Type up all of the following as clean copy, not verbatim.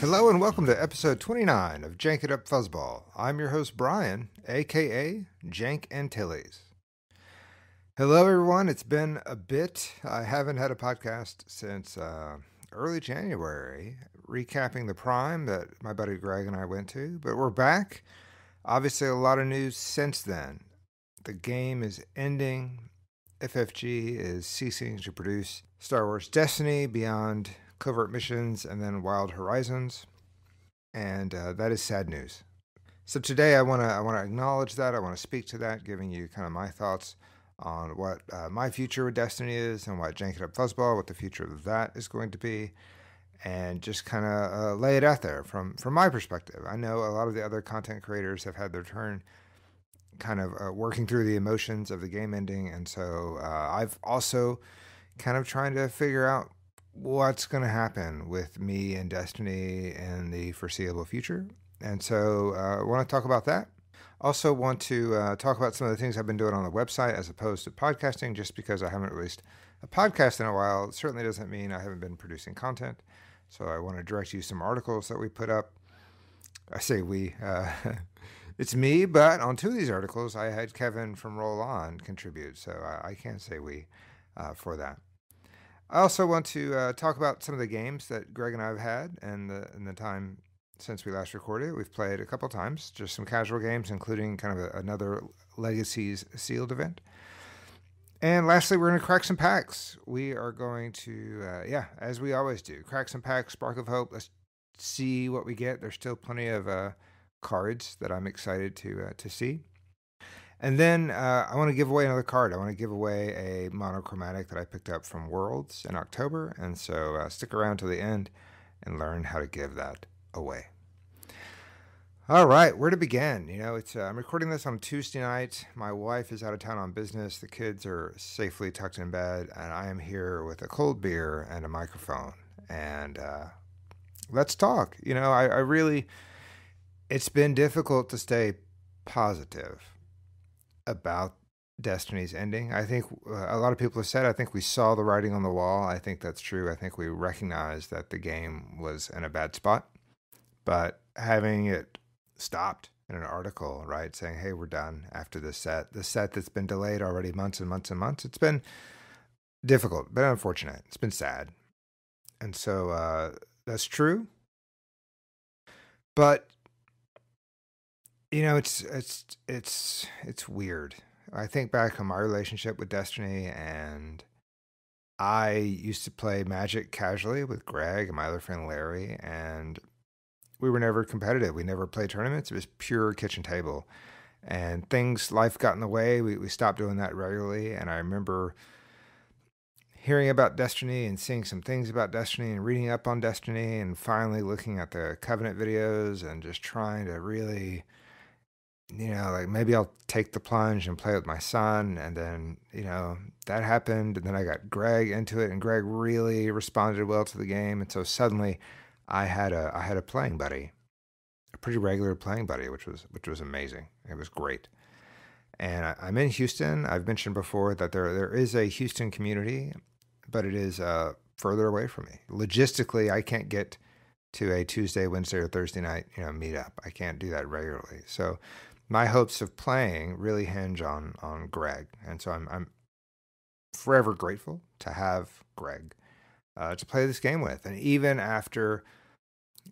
Hello and welcome to episode 29 of Jank It Up Fuzzball. I'm your host Brian, aka Jank Antilles. Hello everyone, it's been a bit. I haven't had a podcast since early January, recapping the Prime that my buddy Greg and I went to, but we're back. Obviously a lot of news since then. The game is ending. FFG is ceasing to produce Star Wars Destiny Beyond Covert Missions and then Wild Horizons, and that is sad news. So today I want to acknowledge that. I want to speak to that, giving you kind of my thoughts on what my future with Destiny is and what Jank It Up Fuzzball, what the future of that is going to be, and just kind of lay it out there from my perspective. I know a lot of the other content creators have had their turn kind of working through the emotions of the game ending, and so I've also kind of trying to figure out what's going to happen with me and Destiny in the foreseeable future. And so I want to talk about that. Also want to talk about some of the things I've been doing on the website as opposed to podcasting. Just because I haven't released a podcast in a while, it certainly doesn't mean I haven't been producing content. So I want to direct you some articles that we put up. I say we, it's me, but on two of these articles, I had Kevin from Roll On contribute. So I can't say we for that. I also want to talk about some of the games that Greg and I have had in the time since we last recorded. We've played a couple times, just some casual games, including kind of another Legacies sealed event. And lastly, we're going to crack some packs. We are going to, as we always do, crack some packs, Spark of Hope. Let's see what we get. There's still plenty of cards that I'm excited to see. And then I want to give away another card. I want to give away a monochromatic that I picked up from Worlds in October. And so stick around to the end and learn how to give that away. All right, where to begin? You know, I'm recording this on Tuesday night. My wife is out of town on business. The kids are safely tucked in bed. And I am here with a cold beer and a microphone. And let's talk. You know, I really, it's been difficult to stay positive about Destiny's ending. I think a lot of people have said, I think we saw the writing on the wall. I think that's true. I think we recognized that the game was in a bad spot, but having it stopped in an article, right, saying, hey, we're done after the set that's been delayed already months and months and months. It's been difficult, but unfortunate. It's been sad. And so that's true. But you know, it's weird. I think back on my relationship with Destiny, and I used to play Magic casually with Greg and my other friend Larry, and we were never competitive. We never played tournaments. It was pure kitchen table. And life got in the way. We stopped doing that regularly, and I remember hearing about Destiny and seeing some things about Destiny and reading up on Destiny and finally looking at the Covenant videos and just trying to really, you know, like maybe I'll take the plunge and play with my son. And then, you know, that happened. And then I got Greg into it, and Greg really responded well to the game. And so suddenly I had a playing buddy, a pretty regular playing buddy, which was amazing. It was great. And I'm in Houston. I've mentioned before that there is a Houston community, but it is further away from me. Logistically, I can't get to a Tuesday, Wednesday, or Thursday night, you know, meetup. I can't do that regularly. So my hopes of playing really hinge on Greg, and so I'm forever grateful to have Greg to play this game with. And even after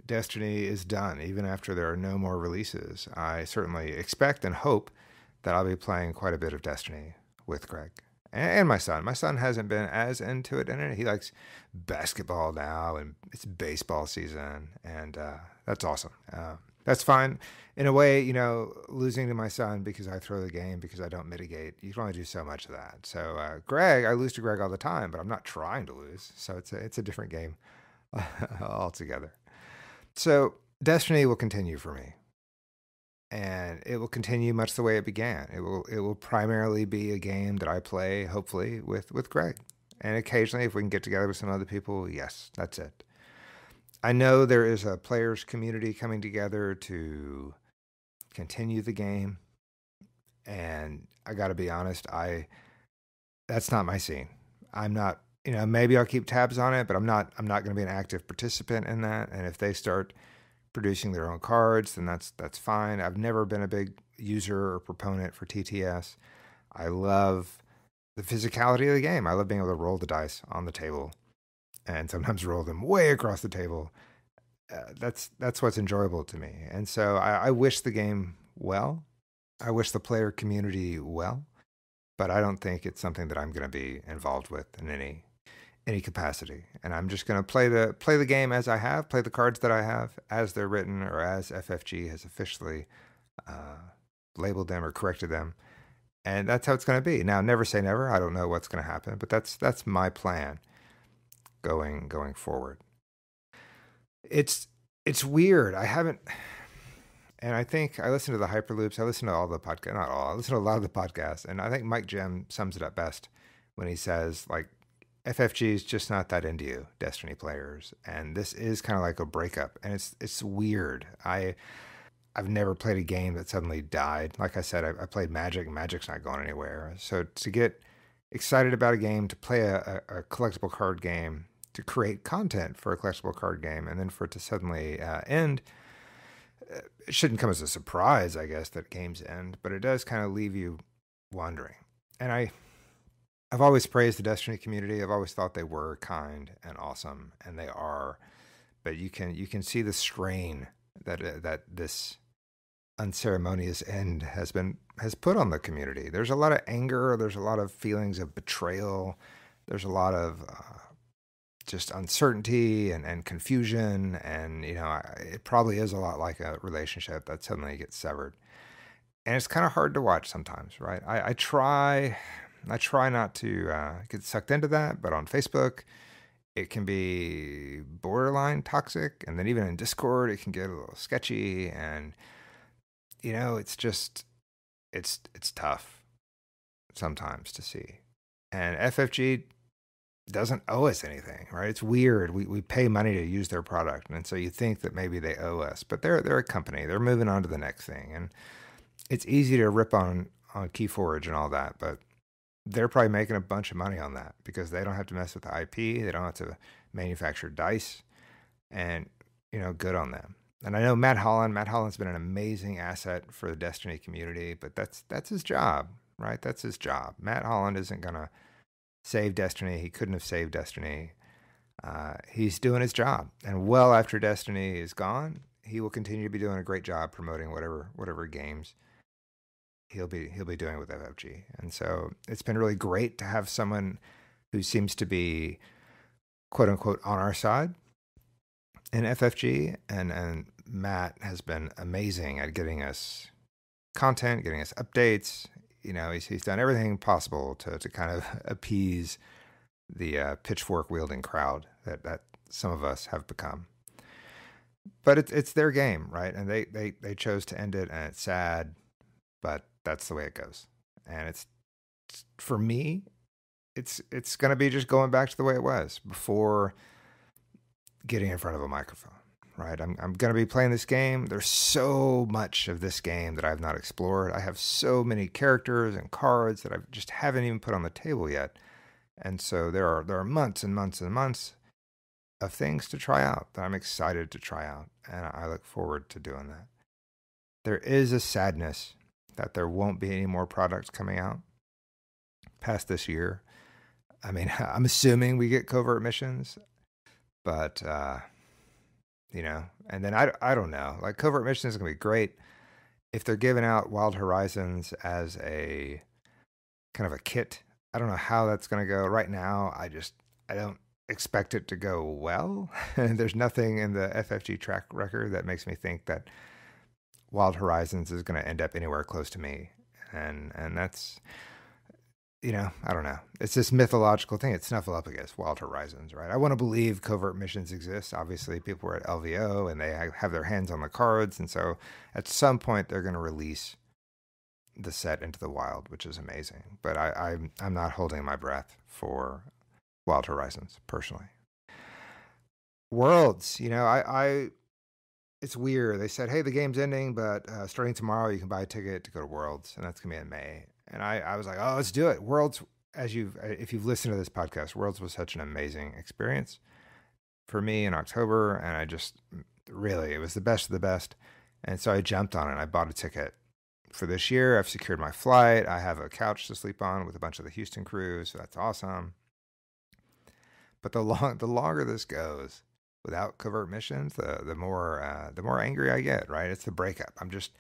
Destiny is done, even after there are no more releases, I certainly expect and hope that I'll be playing quite a bit of Destiny with Greg and my son. My son hasn't been as into it, and he likes basketball now, and it's baseball season, and that's awesome. That's fine. In a way, you know, losing to my son because I throw the game, because I don't mitigate, you can only do so much of that. So Greg, I lose to Greg all the time, but I'm not trying to lose. So it's a different game altogether. So Destiny will continue for me. And it will continue much the way it began. It will primarily be a game that I play, hopefully, with Greg. And occasionally, if we can get together with some other people, yes, that's it. I know there is a players community coming together to continue the game. And I got to be honest, that's not my scene. I'm not maybe I'll keep tabs on it, but I'm not going to be an active participant in that. And if they start producing their own cards, then that's fine. I've never been a big user or proponent for TTS. I love the physicality of the game. I love being able to roll the dice on the table and sometimes roll them way across the table. That's what's enjoyable to me. And so I wish the game well. I wish the player community well, but I don't think it's something that I'm going to be involved with in any capacity. And I'm just going to play the game as I have, play the cards that I have as they're written or as FFG has officially labeled them or corrected them. And that's how it's going to be. Now, never say never. I don't know what's going to happen, but that's my plan going forward. It's weird. I haven't, and I think I listen to the Hyperloops. I listen to all the podcasts, not all. I listen to a lot of the podcasts, and I think Mike Gem sums it up best when he says, like, FFG is just not that into you, Destiny players, and this is kind of like a breakup, and it's weird. I've never played a game that suddenly died. Like I said, I played Magic. Magic's not going anywhere. So to get excited about a game, to play a collectible card game, to create content for a collectible card game, and then for it to suddenly end, it shouldn't come as a surprise, I guess, that games end, but it does kind of leave you wondering. And I've always praised the Destiny community. I've always thought they were kind and awesome, and they are. But you can see the strain that this unceremonious end has put on the community. There's a lot of anger. There's a lot of feelings of betrayal. There's a lot of just uncertainty and confusion. And, it probably is a lot like a relationship that suddenly gets severed. And it's kind of hard to watch sometimes, right? I try not to get sucked into that, but on Facebook, it can be borderline toxic. And then even in Discord, it can get a little sketchy. And, it's just, it's tough sometimes to see. And FFG doesn't owe us anything, right? It's weird. We pay money to use their product. And so you think that maybe they owe us, but they're a company. They're moving on to the next thing. And it's easy to rip on Keyforge and all that, but they're probably making a bunch of money on that because they don't have to mess with the IP. They don't have to manufacture dice, and, good on them. And I know Matt Holland's been an amazing asset for the Destiny community, but that's his job, right? That's his job. Matt Holland isn't going to save Destiny. He couldn't have saved Destiny. He's doing his job. And well after Destiny is gone, he will continue to be doing a great job promoting whatever games he'll be doing with FFG. And so it's been really great to have someone who seems to be, quote unquote, on our side in FFG. And Matt has been amazing at getting us content, getting us updates. He's done everything possible to kind of appease the pitchfork wielding crowd that some of us have become. But it's their game, right? And they chose to end it, and it's sad, but that's the way it goes. And it's, for me, it's going to be just going back to the way it was before getting in front of a microphone, right? I'm going to be playing this game. There's so much of this game that I've not explored. I have so many characters and cards that I just haven't even put on the table yet. And so there are months and months and months of things to try out that I'm excited to try out. And I look forward to doing that. There is a sadness that there won't be any more products coming out past this year. I mean, I'm assuming we get covert missions, but, and then I don't know. Like, covert missions is going to be great. If they're giving out Wild Horizons as a kind of a kit, I don't know how that's going to go. Right now, I don't expect it to go well. There's nothing in the FFG track record that makes me think that Wild Horizons is going to end up anywhere close to me. And that's, I don't know. It's this mythological thing. It's Snuffleupagus, Wild Horizons, right? I want to believe covert missions exist. Obviously, people were at LVO and they have their hands on the cards. And so at some point, they're going to release the set into the wild, which is amazing. But I'm not holding my breath for Wild Horizons, personally. Worlds, it's weird. They said, hey, the game's ending, but starting tomorrow, you can buy a ticket to go to Worlds, and that's going to be in May. And I was like, oh, let's do it. Worlds if you've listened to this podcast, Worlds was such an amazing experience for me in October, and it was the best of the best. And so I jumped on it. I bought a ticket for this year. I've secured my flight. I have a couch to sleep on with a bunch of the Houston crew, so that's awesome. But the longer this goes without covert missions, the more angry I get. Right? It's the breakup. I'm just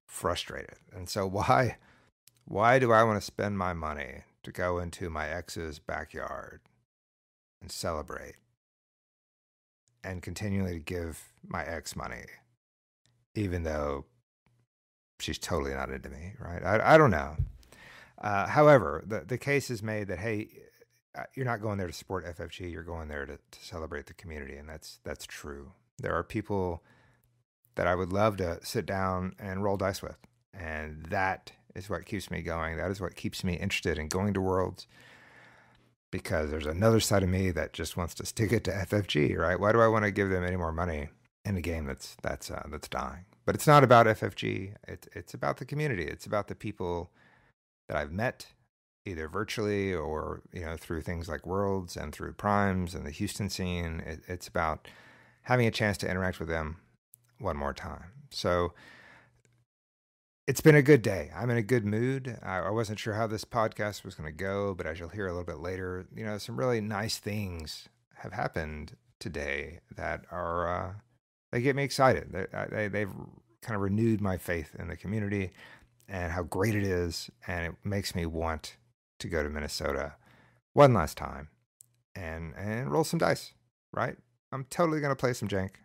frustrated. And so why do I want to spend my money to go into my ex's backyard and celebrate and continually to give my ex money, even though she's totally not into me, right? I don't know. However, the case is made that, hey, you're not going there to support FFG. You're going there to celebrate the community, and that's true. There are people that I would love to sit down and roll dice with, and that is what keeps me going. That is what keeps me interested in going to Worlds, because there's another side of me that just wants to stick it to FFG, right? Why do I want to give them any more money in a game that's dying? But it's not about FFG. It's about the community. It's about the people that I've met, either virtually or through things like Worlds and through Primes and the Houston scene. It's about having a chance to interact with them one more time. So it's been a good day. I'm in a good mood. I wasn't sure how this podcast was going to go, but as you'll hear a little bit later, some really nice things have happened today that are they get me excited. They've kind of renewed my faith in the community and how great it is, and it makes me want to go to Minnesota one last time and roll some dice. Right? I'm totally going to play some jank.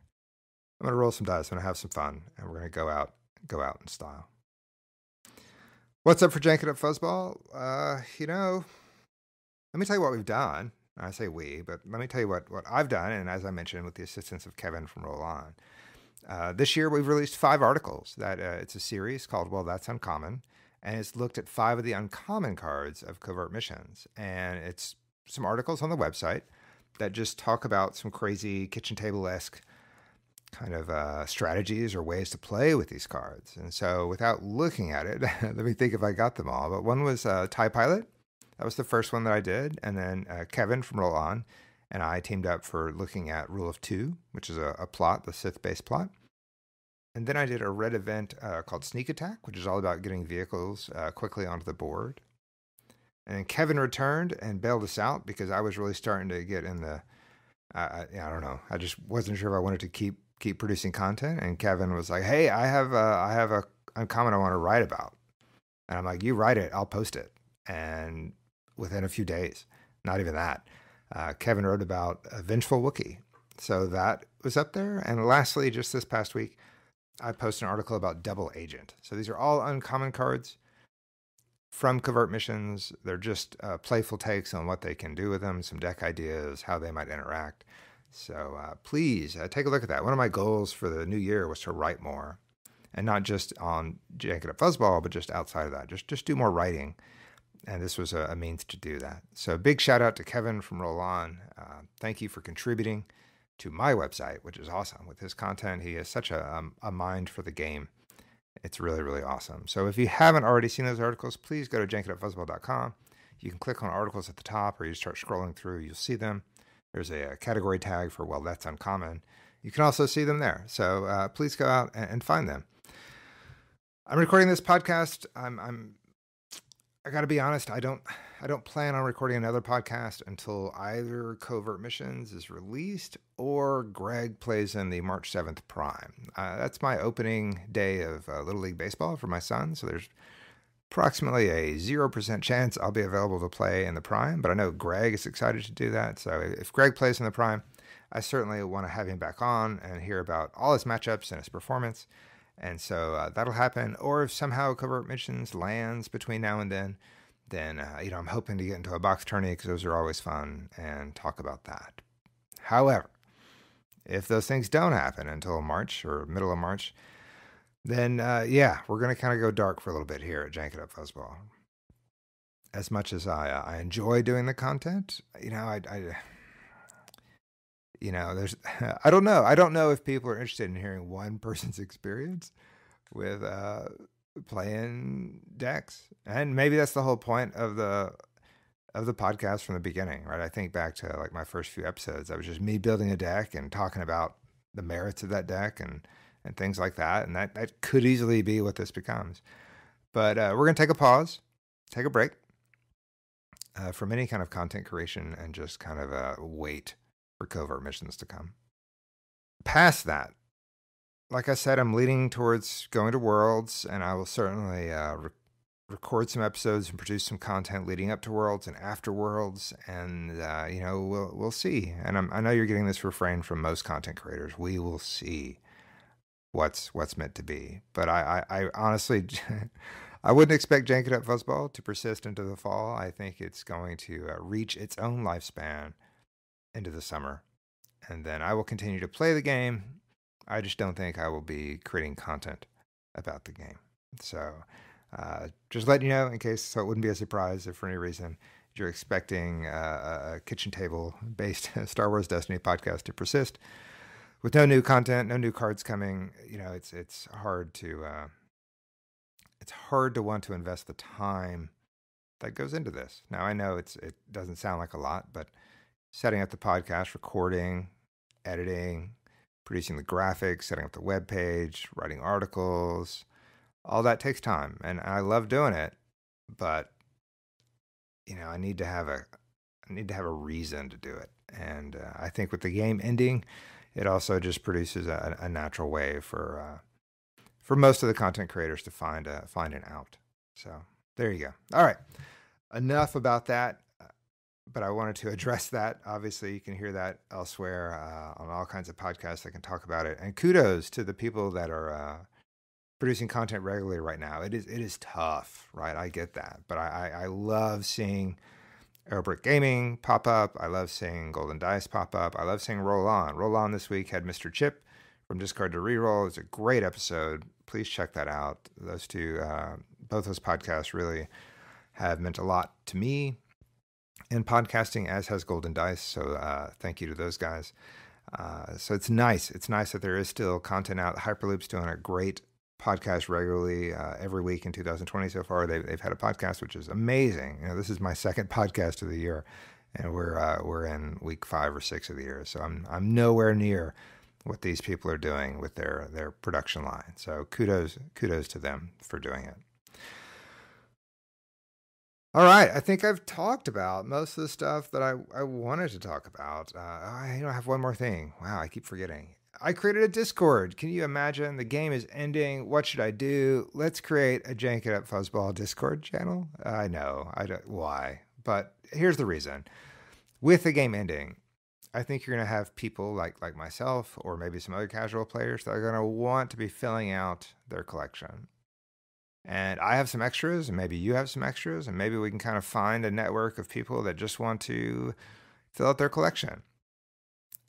I'm going to roll some dice. I'm going to have some fun, and we're going to go out in style. What's up for Jank It Up Fuzzball? Let me tell you what we've done. I say we, but let me tell you what I've done, and as I mentioned, with the assistance of Kevin from Roll On. This year, we've released 5 articles. It's a series called Well, That's Uncommon, and it's looked at 5 of the uncommon cards of covert missions. And it's some articles on the website that just talk about some crazy kitchen table-esque kind of strategies or ways to play with these cards. And so without looking at it, let me think if I got them all. But one was TIE Pilot. That was the first one that I did. And then Kevin from Roll On and I teamed up for looking at Rule of Two, which is a plot, the Sith-based plot. And then I did a red event called Sneak Attack, which is all about getting vehicles quickly onto the board. And then Kevin returned and bailed us out because I was really starting to get in the, I don't know. I just wasn't sure if I wanted to keep producing content. And Kevin was like, hey, I have a uncommon I want to write about. And I'm like, you write it, I'll post it. And within a few days, not even that, Kevin wrote about a Vengeful Wookiee. So that was up there. And lastly, just this past week, I posted an article about Double Agent. So these are all uncommon cards from covert missions. They're just playful takes on what they can do with them, some deck ideas, how they might interact. So please take a look at that. One of my goals for the new year was to write more, and not just on Jank It Up Fuzzball, but just outside of that. Just do more writing, and this was a means to do that. So big shout out to Kevin from Roll On. Thank you for contributing to my website, which is awesome. With his content, he has such a mind for the game. It's really, really awesome. So if you haven't already seen those articles, please go to jankitupfuzzball.com. You can click on articles at the top, or you start scrolling through, you'll see them. There's a category tag for, well, that's uncommon. You can also see them there. So please go out and find them. I'm recording this podcast. I got to be honest. I don't plan on recording another podcast until either Covert Missions is released or Greg plays in the March 7th Prime. That's my opening day of Little League Baseball for my son. So there's approximately a 0% chance I'll be available to play in the Prime, but I know Greg is excited to do that. So if Greg plays in the Prime, I certainly want to have him back on and hear about all his matchups and his performance. And so that'll happen. Or if somehow Covert Missions lands between now and then I'm hoping to get into a box tourney because those are always fun and talk about that. However, if those things don't happen until March or middle of March, then we're going to kind of go dark for a little bit here at Jank It Up Fuzzball. As much as I enjoy doing the content, I don't know. I don't know if people are interested in hearing one person's experience with playing decks, and maybe that's the whole point of the of the podcast from the beginning, right? I think back to like my first few episodes. I was just me building a deck and talking about the merits of that deck and things like that. And that could easily be what this becomes. But we're going to take a pause, take a break from any kind of content creation and just kind of wait for covert missions to come. Past that, like I said, I'm leaning towards going to Worlds, and I will certainly record some episodes and produce some content leading up to Worlds and after Worlds, and we'll see. And I know you're getting this refrain from most content creators. We will see what's meant to be. But I honestly, I wouldn't expect Jank It Up Fuzzball to persist into the fall. I think it's going to reach its own lifespan into the summer, and then I will continue to play the game. I just don't think I will be creating content about the game. So just letting you know, in case, so it wouldn't be a surprise if for any reason you're expecting a kitchen table-based Star Wars Destiny podcast to persist with no new content, no new cards coming. It's hard to want to invest the time that goes into this. Now I know it doesn't sound like a lot, but setting up the podcast, recording, editing, producing the graphics, setting up the web page, writing articles, all that takes time, and I love doing it. But I need to have a reason to do it, and I think with the game ending, it also just produces a natural way for most of the content creators to find an out. So there you go. All right, enough about that. But I wanted to address that. Obviously, you can hear that elsewhere on all kinds of podcasts that can talk about it. And kudos to the people that are producing content regularly right now. It is tough, right? I get that. But I love seeing Aerobrick Gaming pop up. I love seeing Golden Dice pop up. I love seeing Roll On. Roll On this week had Mr. Chip from Discard to Reroll. It's a great episode. Please check that out. Those two, both those podcasts really have meant a lot to me in podcasting, as has Golden Dice. So thank you to those guys. So it's nice. It's nice that there is still content out. Hyperloop's doing a great podcast regularly every week in 2020 so far. They've had a podcast, which is amazing. This is my second podcast of the year, and we're in week 5 or 6 of the year. So I'm nowhere near what these people are doing with their production line. So kudos to them for doing it. All right, I think I've talked about most of the stuff that I wanted to talk about. I have one more thing. Wow, I keep forgetting. I created a Discord. Can you imagine? The game is ending. What should I do? Let's create a Jank It Up Fuzzball Discord channel. I know. I don't why, but here's the reason. With the game ending, I think you're going to have people like myself or maybe some other casual players that are going to want to be filling out their collection. And I have some extras, and maybe you have some extras, and maybe we can kind of find a network of people that just want to fill out their collection.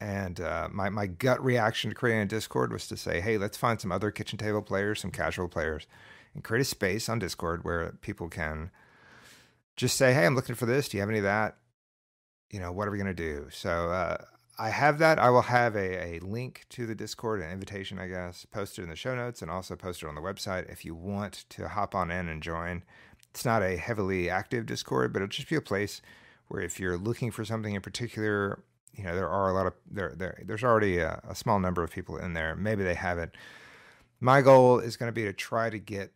And my gut reaction to creating a Discord was to say, hey, let's find some other kitchen table players, some casual players, and create a space on Discord where people can just say, hey, I'm looking for this. Do you have any of that? What are we going to do? So I have that. I will have a link to the Discord, an invitation, I guess, posted in the show notes and also posted on the website if you want to hop on in and join. It's not a heavily active Discord, but it'll just be a place where if you're looking for something in particular, there are a lot of there's already a small number of people in there. Maybe they haven't. My goal is going to be to try to get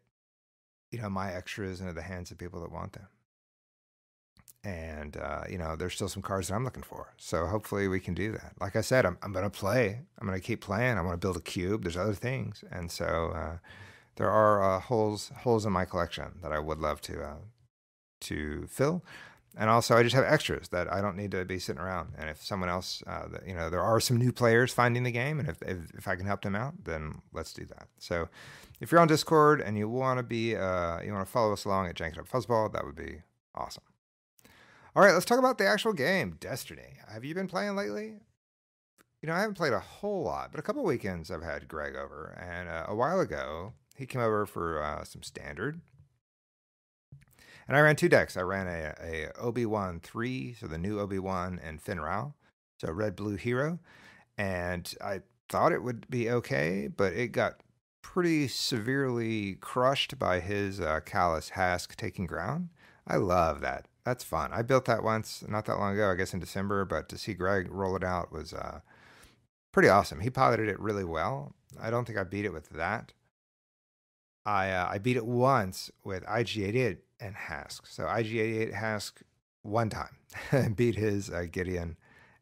my extras into the hands of people that want them. And, there's still some cards that I'm looking for. So hopefully we can do that. Like I said, I'm going to play. I'm going to keep playing. I want to build a cube. There's other things. And so there are holes in my collection that I would love to fill. And also I just have extras that I don't need to be sitting around. And if someone else, there are some new players finding the game. And if I can help them out, then let's do that. So if you're on Discord and you want to follow us along at Jank It Up Fuzzball, that would be awesome. All right, let's talk about the actual game, Destiny. Have you been playing lately? I haven't played a whole lot, but a couple weekends I've had Greg over. And a while ago, he came over for some Standard. And I ran 2 decks. I ran a Obi-Wan 3, so the new Obi-Wan and Finn Rao, so red-blue hero. And I thought it would be okay, but it got pretty severely crushed by his Callus Hask taking ground. I love that That's fun. I built that once, not that long ago, I guess in December, but to see Greg roll it out was pretty awesome. He piloted it really well. I don't think I beat it with that. I beat it once with IG-88 and Hask. So IG-88 Hask one time beat his Gideon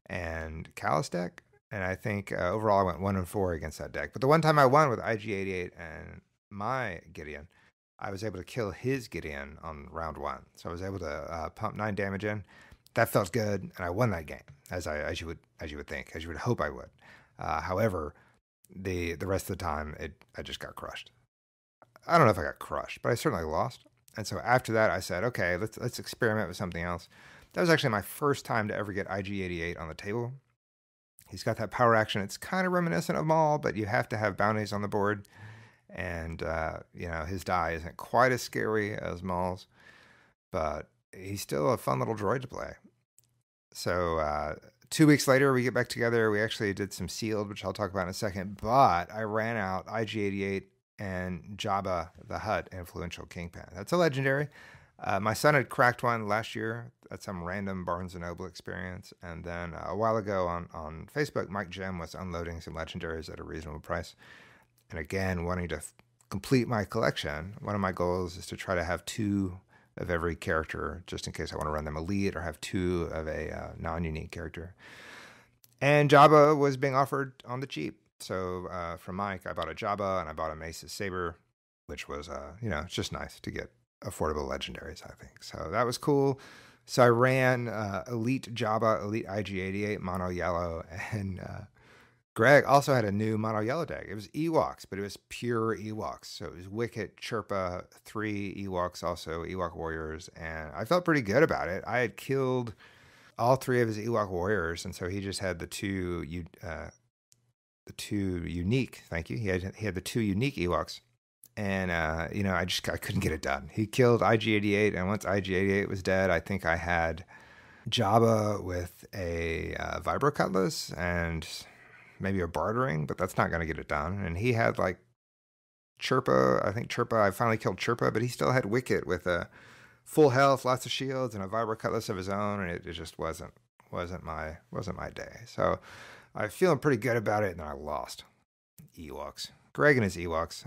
and Callus deck, and I think overall I went 1-4 against that deck. But the one time I won with IG-88 and my Gideon, I was able to kill his Gideon on round one. So I was able to pump 9 damage in. That felt good, and I won that game, as you would think, as you would hope I would. However, the rest of the time, I just got crushed. I don't know if I got crushed, but I certainly lost. And so after that, I said, okay, let's experiment with something else. That was actually my first time to ever get IG-88 on the table. He's got that power action. It's kind of reminiscent of Maul, but you have to have bounties on the board. And, his die isn't quite as scary as Maul's, but he's still a fun little droid to play. So 2 weeks later, we get back together. We actually did some sealed, which I'll talk about in a second. But I ran out IG-88 and Jabba the Hutt Influential Kingpin. That's a legendary. My son had cracked one last year at some random Barnes & Noble experience. And then a while ago on Facebook, Mike Jim was unloading some legendaries at a reasonable price. And again, wanting to complete my collection, one of my goals is to try to have 2 of every character, just in case I want to run them elite, or have 2 of a non-unique character. And Jabba was being offered on the cheap. So from Mike, I bought a Jabba and I bought a Mace's Saber, which was, it's just nice to get affordable legendaries, I think. So that was cool. So I ran Elite Jabba, Elite IG-88, Mono Yellow, and Greg also had a new Mono Yellow deck. It was Ewoks, but it was pure Ewoks. So it was Wicket, Chirpa, 3 Ewoks, also Ewok Warriors, and I felt pretty good about it. I had killed all 3 of his Ewok Warriors, and so he just had the two unique. Thank you. He had the 2 unique Ewoks, and I couldn't get it done. He killed IG-88, and once IG-88 was dead, I think I had Jabba with a Vibro Cutlass and maybe a bartering, but that's not going to get it done. And he had like Chirpa. I think Chirpa. I finally killed Chirpa, but he still had Wicket with a full health, lots of shields, and a Vibro Cutlass of his own, and it just wasn't my day. So I'm feeling pretty good about it, and I lost. Ewoks. Greg and his Ewoks.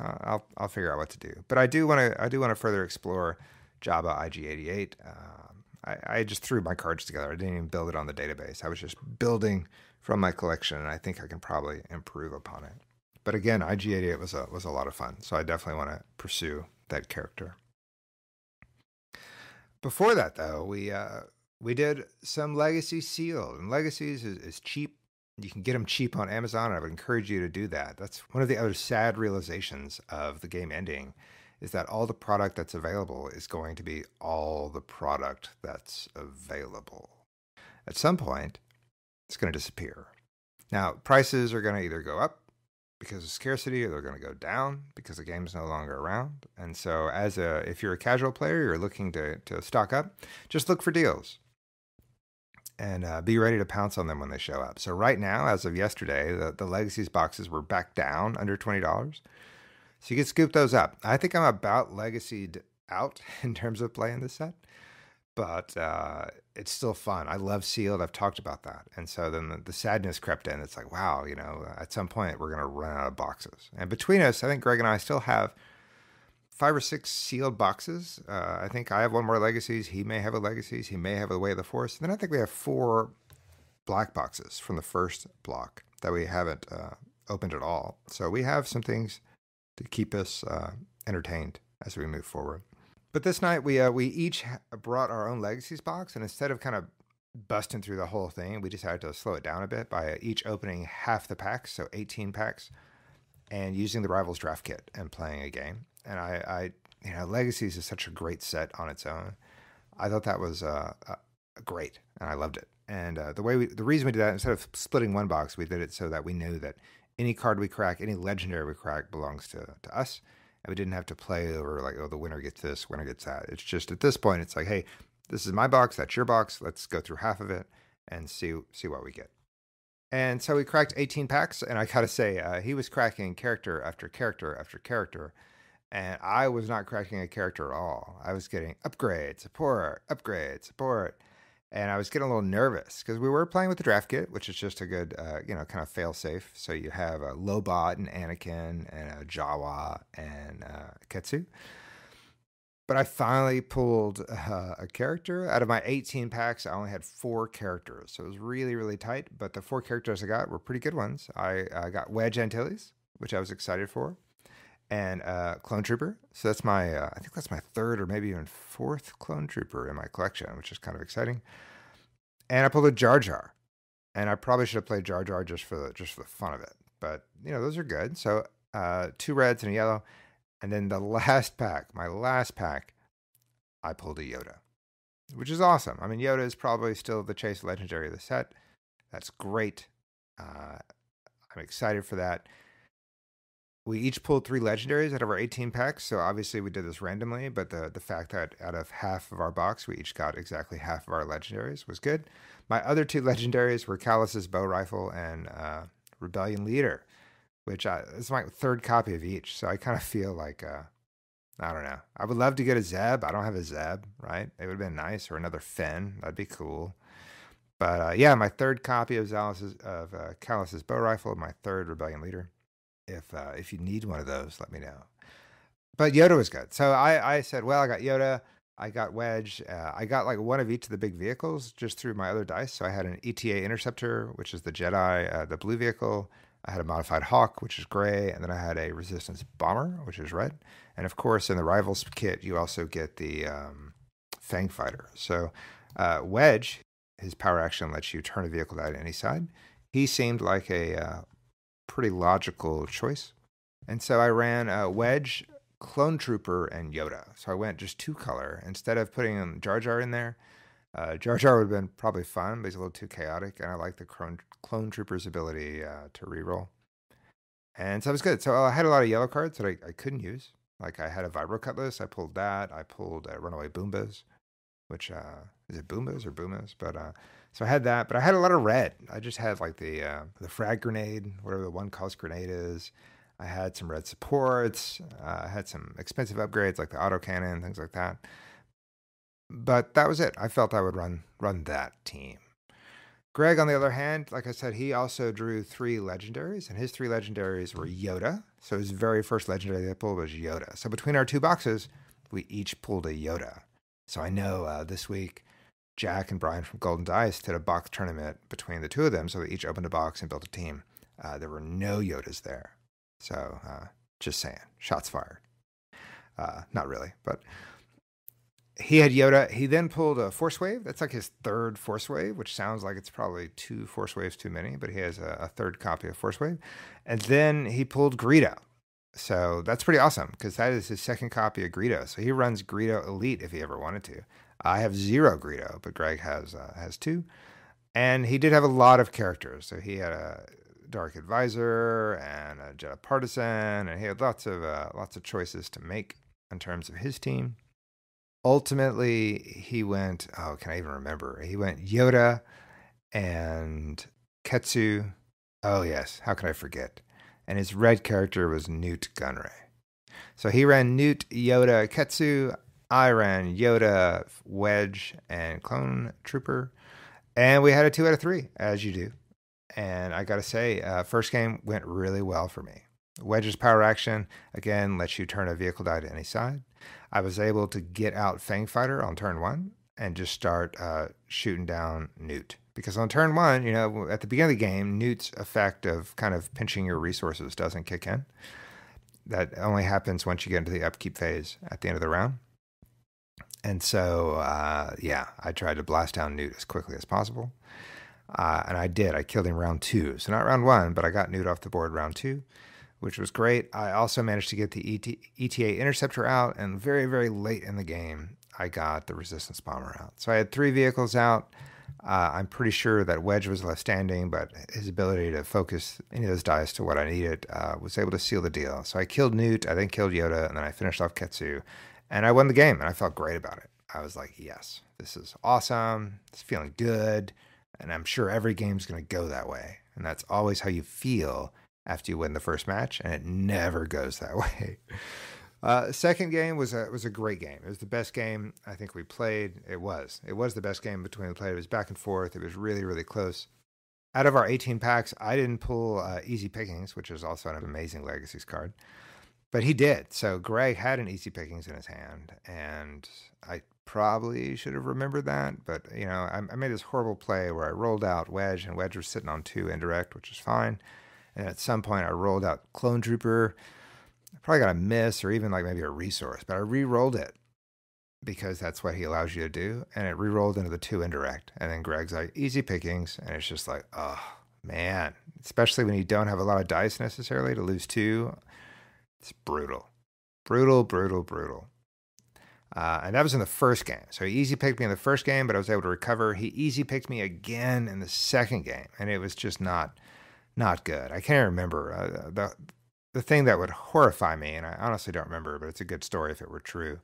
I'll figure out what to do. But I do want to further explore Jabba IG-88. I just threw my cards together. I didn't even build it on the database. I was just building from my collection, and I think I can probably improve upon it. But again, IG-88 was a lot of fun, so I definitely want to pursue that character. Before that, though, we did some Legacy sealed, and Legacies is cheap. You can get them cheap on Amazon, and I would encourage you to do that. That's one of the other sad realizations of the game ending, is that all the product that's available is going to be all the product that's available. At some point, it's going to disappear. Now, prices are going to either go up because of scarcity, or they're going to go down because the game's no longer around. And so if you're a casual player, you're looking to stock up, just look for deals. And be ready to pounce on them when they show up. So right now, as of yesterday, the Legacies boxes were back down under $20. So you can scoop those up. I think I'm about Legacied out in terms of playing this set. But it's still fun. I love sealed. I've talked about that. And so then the sadness crept in. It's like, wow, at some point we're going to run out of boxes. And between us, I think Greg and I still have 5 or 6 sealed boxes. I think I have one more Legacies. He may have a Legacies. He may have a Way of the Force. And then I think we have 4 black boxes from the first block that we haven't opened at all. So we have some things to keep us entertained as we move forward. But this night we each brought our own Legacies box, and instead of kind of busting through the whole thing, we decided to slow it down a bit by each opening half the packs, so 18 packs, and using the Rivals Draft Kit and playing a game. And I Legacies is such a great set on its own. I thought that was great, and I loved it. And the reason we did that, instead of splitting one box, we did it so that we knew that any card we crack, any legendary we crack, belongs to us. And we didn't have to play over like, oh, the winner gets this, winner gets that. It's just at this point, it's like, hey, this is my box, that's your box. Let's go through half of it and see what we get. And so we cracked 18 packs, and I gotta say, he was cracking character after character after character. And I was not cracking a character at all. I was getting upgrade, support, upgrade, support. And I was getting a little nervous because we were playing with the draft kit, which is just a good, kind of fail safe. So you have a Lobot and Anakin and a Jawa and Ketsu. But I finally pulled a character. Out of my 18 packs, I only had 4 characters. So it was really, really tight. But the 4 characters I got were pretty good ones. I got Wedge Antilles, which I was excited for, and Clone Trooper. So that's I think that's my 3rd or maybe even 4th Clone Trooper in my collection, which is kind of exciting. And I pulled a Jar Jar. And I probably should have played Jar Jar just for the fun of it. But, those are good. So 2 reds and a yellow. And then my last pack, I pulled a Yoda, which is awesome. I mean, Yoda is probably still the Chase Legendary of the set. That's great. I'm excited for that. We each pulled 3 legendaries out of our 18 packs, so obviously we did this randomly, but the fact that out of half of our box, we each got exactly half of our legendaries was good. My other 2 legendaries were Kalus's Bow Rifle and Rebellion Leader, which is my 3rd copy of each, so I kind of feel like, I don't know. I would love to get a Zeb. I don't have a Zeb, right? It would have been nice, or another Finn. That'd be cool. But my 3rd copy of Kalus's Bow Rifle, my 3rd Rebellion Leader. If you need one of those, let me know. But Yoda was good. So I said, well, I got Yoda, I got Wedge, I got like one of each of the big vehicles just through my other dice. So I had an ETA Interceptor, which is the Jedi, the blue vehicle. I had a modified Hawk, which is gray, and then I had a Resistance Bomber, which is red. And of course, in the Rivals kit, you also get the Fang Fighter. So Wedge, his power action lets you turn a vehicle to any side. He seemed like a pretty logical choice. And so I ran Wedge, Clone Trooper, and Yoda. So I went just 2 color. Instead of putting Jar Jar in there, Jar Jar would have been probably fun, but he's a little too chaotic, and I like the Clone Trooper's ability to reroll. And so it was good. So I had a lot of yellow cards that I couldn't use. Like I had a Vibro Cutlass, I pulled that. I pulled Runaway Boombas, which, is it Boombas or Boomas? But, so I had that, but I had a lot of red. I just had like the Frag Grenade, whatever the one cost grenade is. I had some red supports. I had some expensive upgrades like the autocannon, things like that. But that was it. I felt I would run that team. Greg, on the other hand, like I said, he also drew 3 legendaries, and his 3 legendaries were Yoda. So his very first legendary that I pulled was Yoda. So between our 2 boxes, we each pulled a Yoda. So I know this week, Jack and Brian from Golden Dice did a box tournament between the 2 of them. So they each opened a box and built a team. There were no Yodas there. So just saying, shots fired. Not really, but he had Yoda. He then pulled a Force Wave. That's like his 3rd Force Wave, which sounds like it's probably 2 Force Waves too many, but he has a 3rd copy of Force Wave. And then he pulled Greedo. So that's pretty awesome because that is his 2nd copy of Greedo. So he runs Greedo Elite if he ever wanted to. I have 0 Greedo, but Greg has 2. And he did have a lot of characters. So he had a Dark Advisor and a Jedi Partisan, and he had lots of choices to make in terms of his team. Ultimately, he went, can I even remember? He went Yoda and Ketsu. Oh, yes. How can I forget? And his red character was Newt Gunray. So he ran Newt, Yoda, Ketsu. I ran Yoda, Wedge, and Clone Trooper. And we had a 2 out of 3, as you do. And I got to say, first game went really well for me. Wedge's power action, again, lets you turn a vehicle die to any side. I was able to get out Fang Fighter on turn 1 and just start shooting down Newt. Because on turn 1, at the beginning of the game, Newt's effect of kind of pinching your resources doesn't kick in. That only happens once you get into the upkeep phase at the end of the round. And so, I tried to blast down Newt as quickly as possible. And I did. I killed him round 2. So not round 1, but I got Newt off the board round 2. Which was great. I also managed to get the ETA Interceptor out, and very, very late in the game, I got the Resistance Bomber out. So I had 3 vehicles out. I'm pretty sure that Wedge was left standing, but his ability to focus any of those dice to what I needed was able to seal the deal. So I killed Newt, I then killed Yoda, and then I finished off Ketsu, and I won the game, and I felt great about it. I was like, yes, this is awesome. It's feeling good, and I'm sure every game's going to go that way, and that's always how you feel after you win the first match, and it never goes that way. Second game was a great game. It was the best game I think we played. It was the best game between we played. It was back and forth. It was really really close. Out of our 18 packs, I didn't pull Easy Pickings, which is also an amazing Legacies card, but he did. So Greg had an Easy Pickings in his hand, and I probably should have remembered that. But I made this horrible play where I rolled out Wedge, and Wedge was sitting on 2 indirect, which is fine. And at some point, I rolled out Clone Trooper. I probably got a miss or even like maybe a resource, but I re-rolled it because that's what he allows you to do. And it re-rolled into the 2 indirect. And then Greg's like, Easy Pickings. And it's just like, oh, man. Especially when you don't have a lot of dice necessarily to lose 2. It's brutal. Brutal, brutal, brutal. And that was in the first game. So he easy picked me in the first game, but I was able to recover. He easy picked me again in the second game. And it was just not good. I can't remember. The thing that would horrify me, and I honestly don't remember, but it's a good story if it were true.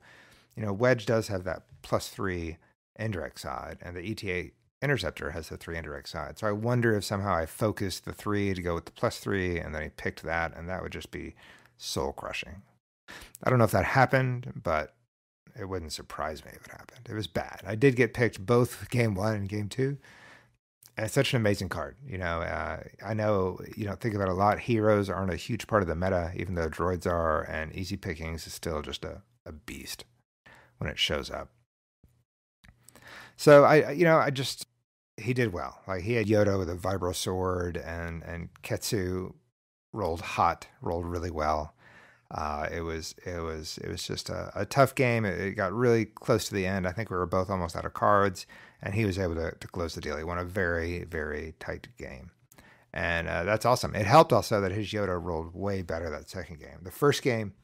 Wedge does have that +3 indirect side, and the ETA Interceptor has the 3 indirect side. So I wonder if somehow I focused the 3 to go with the +3, and then he picked that, and that would just be soul crushing. I don't know if that happened, but it wouldn't surprise me if it happened. It was bad. I did get picked both game 1 and game 2. And it's such an amazing card. I know you don't think about it a lot. Heroes aren't a huge part of the meta, even though droids are, and Easy Pickings is still just a beast when it shows up. So he did well. Like he had Yoda with a Vibro Sword, and Ketsu rolled really well. It was just a tough game. It got really close to the end. I think we were both almost out of cards, and he was able to close the deal. He won a very, very tight game. And that's awesome. It helped also that his Yoda rolled way better that second game. The first game,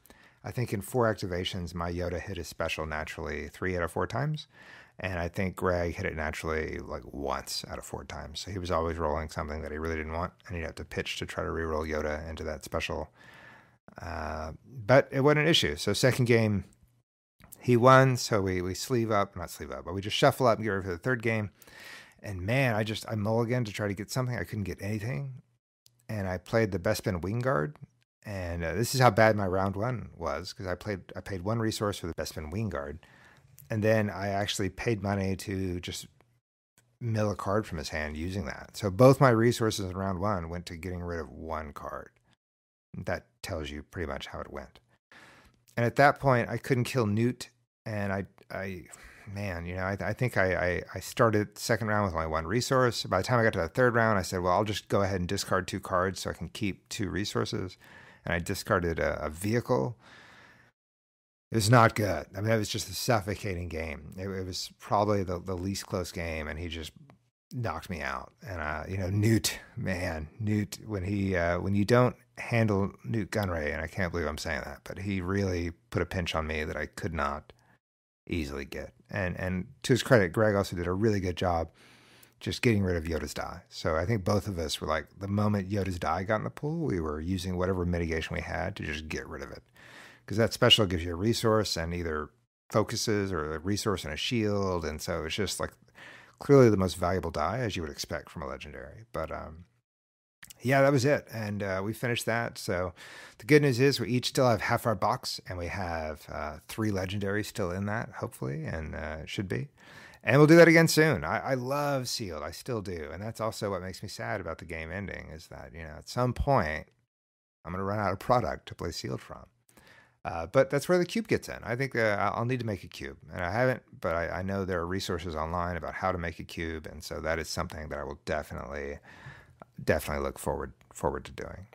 I think in 4 activations, my Yoda hit his special naturally 3 out of 4 times. And I think Greg hit it naturally like once out of 4 times. So he was always rolling something that he really didn't want, and he'd have to pitch to try to reroll Yoda into that special. But it wasn't an issue. So second game, he won. So we not sleeve up, but we just shuffle up and get ready for the third game. And man, I mulliganed to try to get something. I couldn't get anything. And I played the Bespin Wingguard. And this is how bad my round 1 was, because I paid 1 resource for the Bespin Wingguard. And then I actually paid money to just mill a card from his hand using that. So both my resources in round 1 went to getting rid of 1 card. That tells you pretty much how it went. And at that point, I couldn't kill Newt. And I think I started second round with only 1 resource. By the time I got to the third round, I said, well, I'll just go ahead and discard 2 cards so I can keep 2 resources. And I discarded a vehicle. It was not good. I mean, it was just a suffocating game. It was probably the least close game, and he just knocked me out. And Newt, when you don't handle Newt Gunray, and I can't believe I'm saying that, but he really put a pinch on me that I could not easily get. And to his credit, Greg also did a really good job just getting rid of Yoda's die. So I think both of us were like, the moment Yoda's die got in the pool, we were using whatever mitigation we had to just get rid of it. Because that special gives you a resource and either focuses or a resource and a shield. And so it's just like clearly the most valuable die, as you would expect from a legendary. But yeah, that was it. And we finished that. So the good news is we each still have half our box, and we have 3 legendaries still in that, hopefully, and it should be. And we'll do that again soon. I love Sealed. I still do. And that's also what makes me sad about the game ending, is that, at some point, I'm going to run out of product to play Sealed from. But that's where the cube gets in. I think I'll need to make a cube, and I haven't, but I know there are resources online about how to make a cube, and so that is something that I will definitely look forward to doing.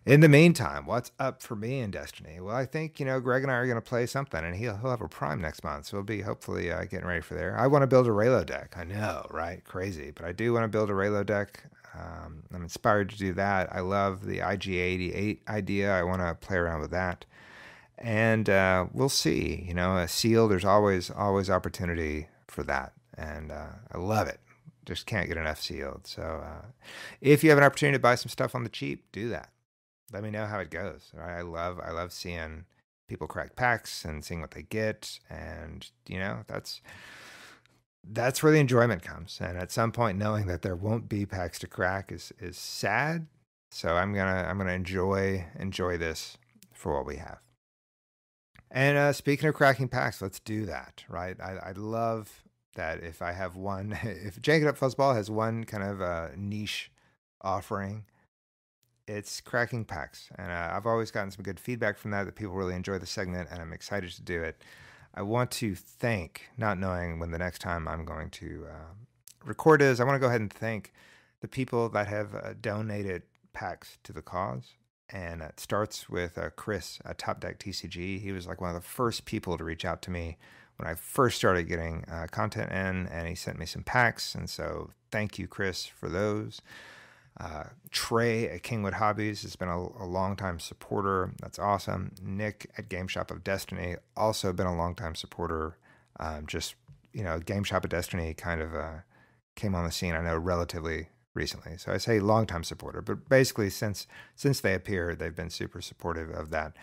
In the meantime, what's up for me in Destiny? Well, I think, Greg and I are going to play something, and he'll have a Prime next month, so we'll be hopefully getting ready for there. I want to build a Raylo deck. I know, right? Crazy. But I do want to build a Raylo deck. I'm inspired to do that. I love the IG-88 idea. I want to play around with that. And we'll see. A Seal, there's always opportunity for that. And I love it. Just can't get enough Sealed. So if you have an opportunity to buy some stuff on the cheap, do that. Let me know how it goes. Right? I love seeing people crack packs and seeing what they get. And, that's where the enjoyment comes. And at some point, knowing that there won't be packs to crack is sad. So I'm gonna enjoy this for what we have. And speaking of cracking packs, let's do that, right? I love that if I have one, if Jank It Up Fuzzball has one kind of niche offering, it's cracking packs. And I've always gotten some good feedback from that people really enjoy the segment, and I'm excited to do it. I want to thank, not knowing when the next time I'm going to record is, I want to go ahead and thank the people that have donated packs to the cause. And it starts with Chris at Top Deck TCG. He was like one of the first people to reach out to me when I first started getting content in, and he sent me some packs. And so thank you, Chris, for those. Trey at Kingwood Hobbies has been a long-time supporter. That's awesome. Nick at Game Shop of Destiny, also been a long-time supporter. Game Shop of Destiny kind of came on the scene, I know, relatively recently. So I say long-time supporter, but basically since they appeared, they've been super supportive of that.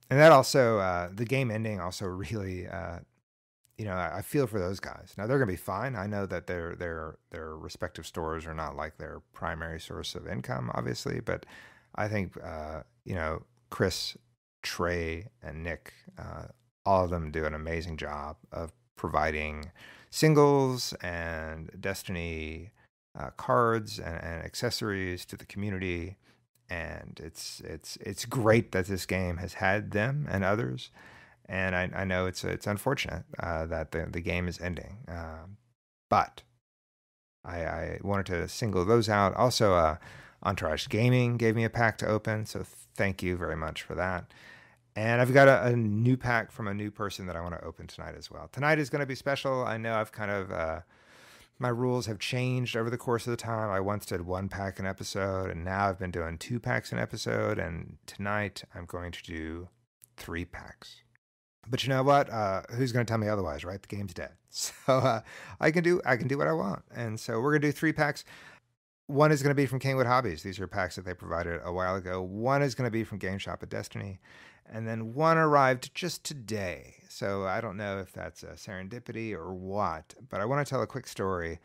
And that also, the game ending also really, I feel for those guys. Now they're going to be fine. I know that their respective stores are not like their primary source of income, obviously, but I think, Chris, Trey, and Nick, all of them do an amazing job of providing singles and Destiny cards and accessories to the community, and it's great that this game has had them and others. And I know it's unfortunate that the game is ending, but I wanted to single those out. Also, Entourage Gaming gave me a pack to open, so thank you very much for that. And I've got a new pack from a new person that I want to open tonight as well. Tonight is going to be special. I know I've kind of my rules have changed over the course of the time. I once did 1 pack an episode, and now I've been doing 2 packs an episode. And tonight I'm going to do 3 packs. But you know what? Who's going to tell me otherwise, right? The game's dead. So I can do what I want. And so we're going to do 3 packs. One is going to be from Kingwood Hobbies. These are packs that they provided a while ago. One is going to be from Game Shop of Destiny. And then one arrived just today. So I don't know if that's a serendipity or what, but I want to tell a quick story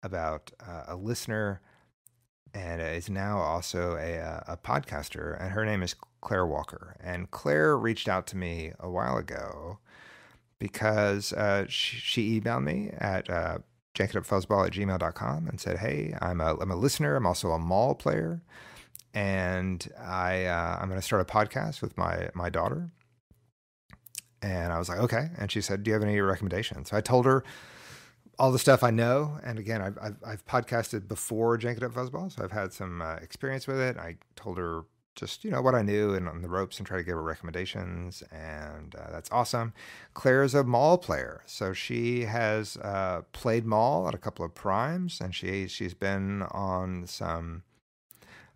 about a listener, and is now also a podcaster, and her name is Claire Walker. And Claire reached out to me a while ago because she emailed me at jankitupfuzzball@gmail.com and said, hey, I'm a listener. I'm also a mall player. And I'm going to start a podcast with my daughter. And I was like, okay. And she said, do you have any recommendations? So I told her all the stuff I know. And again, I've podcasted before Jank It Up Fuzzball, so I've had some experience with it. I told her just, what I knew and on the ropes and try to give her recommendations. And that's awesome. Claire is a mall player. So she has played mall at a couple of primes, and she's been on some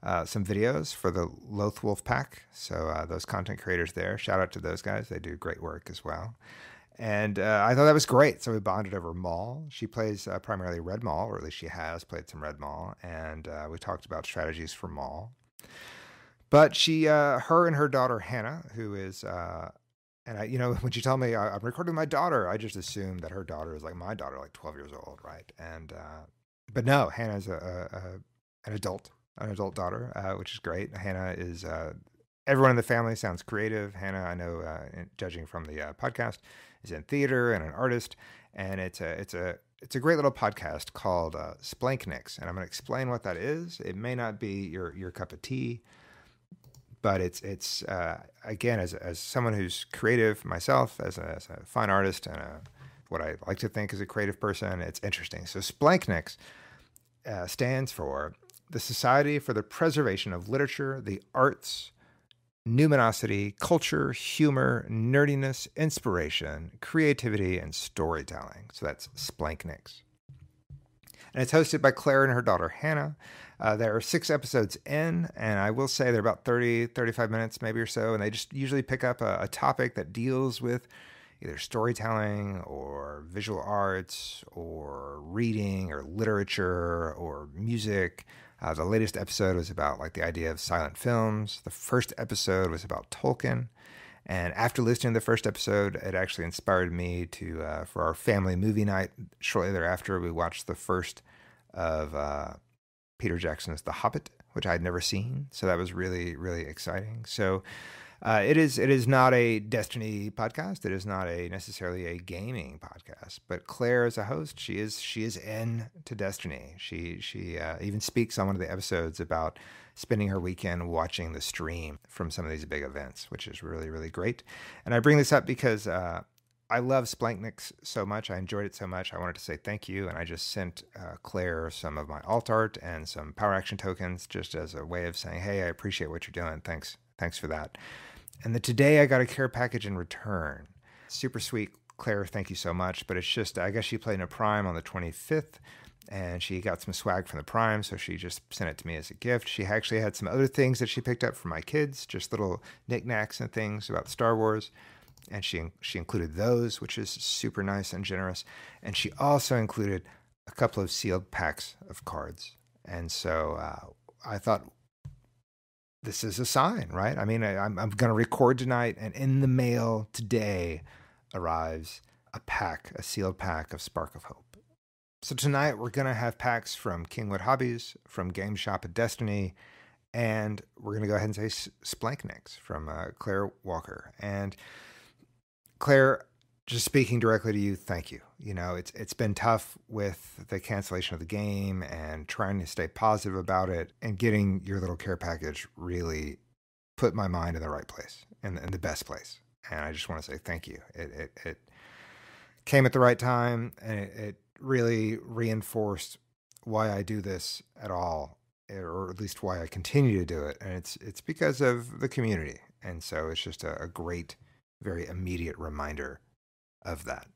videos for the Loth Wolf Pack. So those content creators there, shout out to those guys. They do great work as well. And I thought that was great. So we bonded over Maul. She plays primarily Red Maul, or at least she has played some Red Maul. And we talked about strategies for Maul. But her and her daughter, Hannah, who is, and when she told me I'm recording my daughter, I just assumed that her daughter is like my daughter, like 12 years old, right? And, but no, Hannah's an adult daughter, which is great. Hannah is, everyone in the family sounds creative. Hannah, I know, judging from the podcast, is in theater and an artist. And it's a great little podcast called Splankniks. And I'm going to explain what that is. It may not be your cup of tea, but it's again, as someone who's creative myself, as a fine artist and what I like to think is a creative person, it's interesting. So Splankniks stands for the Society for the Preservation of Literature, the Arts, Numinosity, Culture, Humor, Nerdiness, Inspiration, Creativity, and Storytelling. So that's Splankniks. And it's hosted by Claire and her daughter, Hannah. There are 6 episodes in, and I will say they're about 30, 35 minutes maybe or so, and they just usually pick up a topic that deals with either storytelling or visual arts or reading or literature or music. The latest episode was about like the idea of silent films. The first episode was about Tolkien. And after listening to the first episode, it actually inspired me to, for our family movie night, shortly thereafter, we watched the first of Peter Jackson's The Hobbit, which I had never seen. So that was really, really exciting. So It is not a Destiny podcast. It is not necessarily a gaming podcast. But Claire, as a host, she is into Destiny. She even speaks on one of the episodes about spending her weekend watching the stream from some of these big events, which is really, really great. And I bring this up because I love Splankniks so much. I enjoyed it so much. I wanted to say thank you. And I just sent Claire some of my alt art and some power action tokens just as a way of saying, hey, I appreciate what you're doing. Thanks for that. And then today I got a care package in return. Super sweet. Claire, thank you so much. But it's just, I guess she played in a Prime on the 25th and she got some swag from the Prime. So she just sent it to me as a gift. She actually had some other things that she picked up for my kids, just little knickknacks and things about Star Wars. And she included those, which is super nice and generous. And she also included a couple of sealed packs of cards. And so I thought, this is a sign, right? I mean, I'm going to record tonight, and in the mail today arrives a sealed pack of Spark of Hope. So tonight we're going to have packs from Kingwood Hobbies, from Game Shop at Destiny, and we're going to go ahead and say Splankniks from Claire Walker. And Claire, just speaking directly to you, thank you. You know, it's been tough with the cancellation of the game and trying to stay positive about it, and getting your little care package really put my mind in the right place, in the best place. And I just want to say thank you. It came at the right time, and it really reinforced why I do this at all, or at least why I continue to do it. And it's because of the community. And so it's just a great, very immediate reminder of that.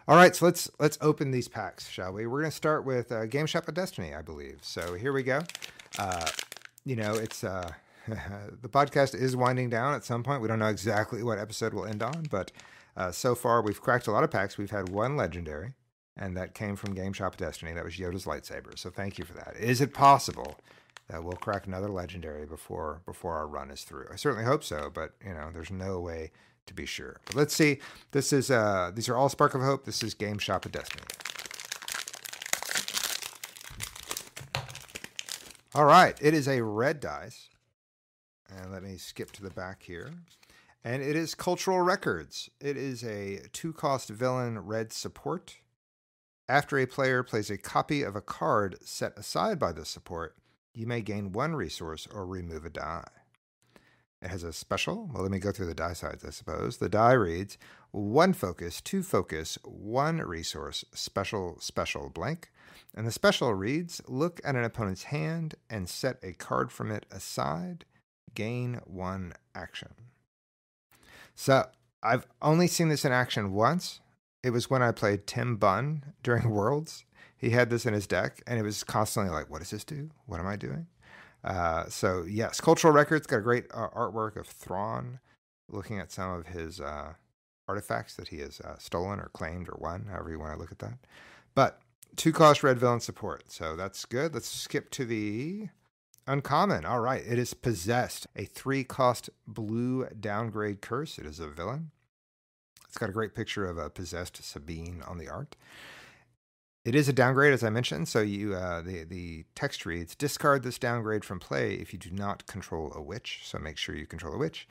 All right, so let's open these packs, shall we? We're going to start with Game Shop of Destiny, I believe. So here we go. It's the podcast is winding down at some point. We don't know exactly what episode we'll end on, but so far we've cracked a lot of packs. We've had one legendary, and that came from Game Shop of Destiny. That was Yoda's lightsaber. So thank you for that. Is it possible that we'll crack another legendary before our run is through? I certainly hope so, but there's no way to be sure. But let's see. These are all Spark of Hope. This is Game Shop of Destiny. All right, it is a red dice. And let me skip to the back here. And it is Cultural Records. It is a 2-cost villain red support. After a player plays a copy of a card set aside by the support, you may gain 1 resource or remove a die. It has a special. Well, let me go through the die sides, I suppose. The die reads 1 focus, 2 focus, 1 resource, special blank. And the special reads, look at an opponent's hand and set a card from it aside. Gain 1 action. So I've only seen this in action once. It was when I played Tim Bunn during Worlds. He had this in his deck, and it was constantly like, what does this do? What am I doing? So yes, Cultural Records got a great artwork of Thrawn, looking at some of his artifacts that he has stolen or claimed or won, however you want to look at that. But 2-cost red villain support, so that's good. Let's skip to the uncommon. All right, it is Possessed, a 3-cost blue downgrade curse. It is a villain. It's got a great picture of a possessed Sabine on the art. It is a downgrade, as I mentioned, so the text reads, discard this downgrade from play if you do not control a witch, so make sure you control a witch.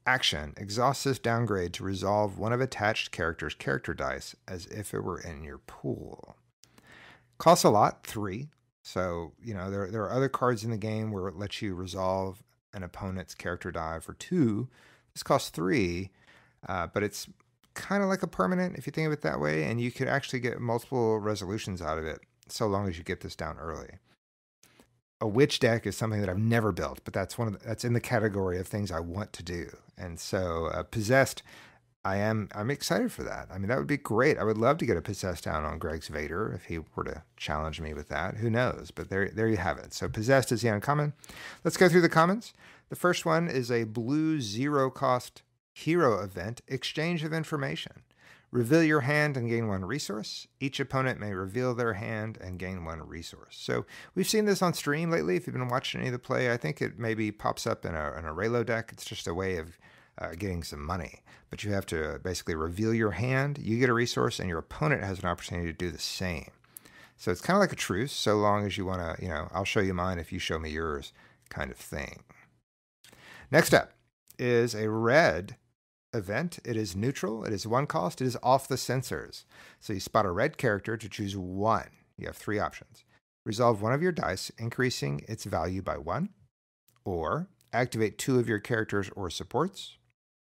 Action, exhaust this downgrade to resolve one of attached character's character dice as if it were in your pool. Costs a lot, 3. So, there are other cards in the game where it lets you resolve an opponent's character die for 2. This costs 3, but it's kind of like a permanent if you think of it that way, and you could actually get multiple resolutions out of it so long as you get this down early. A witch deck is something that I've never built, but that's in the category of things I want to do. And so Possessed, I'm excited for that. I mean, that would be great. I would love to get a Possessed down on Greg's Vader if he were to challenge me with that. Who knows? But there you have it. So Possessed is the uncommon. Let's go through the commons. The first one is a blue 0-cost hero event, Exchange of Information. Reveal your hand and gain 1 resource. Each opponent may reveal their hand and gain 1 resource. So we've seen this on stream lately. If you've been watching any of the play, I think it maybe pops up in a Raylo deck. It's just a way of getting some money. But you have to basically reveal your hand. You get a resource, and your opponent has an opportunity to do the same. So it's kind of like a truce, so long as you want to, I'll show you mine if you show me yours kind of thing. Next up is a red event. It is neutral. It is 1 cost. It is off the sensors. So you spot a red character to choose 1. You have 3 options. Resolve 1 of your dice, increasing its value by 1, or activate 2 of your characters or supports,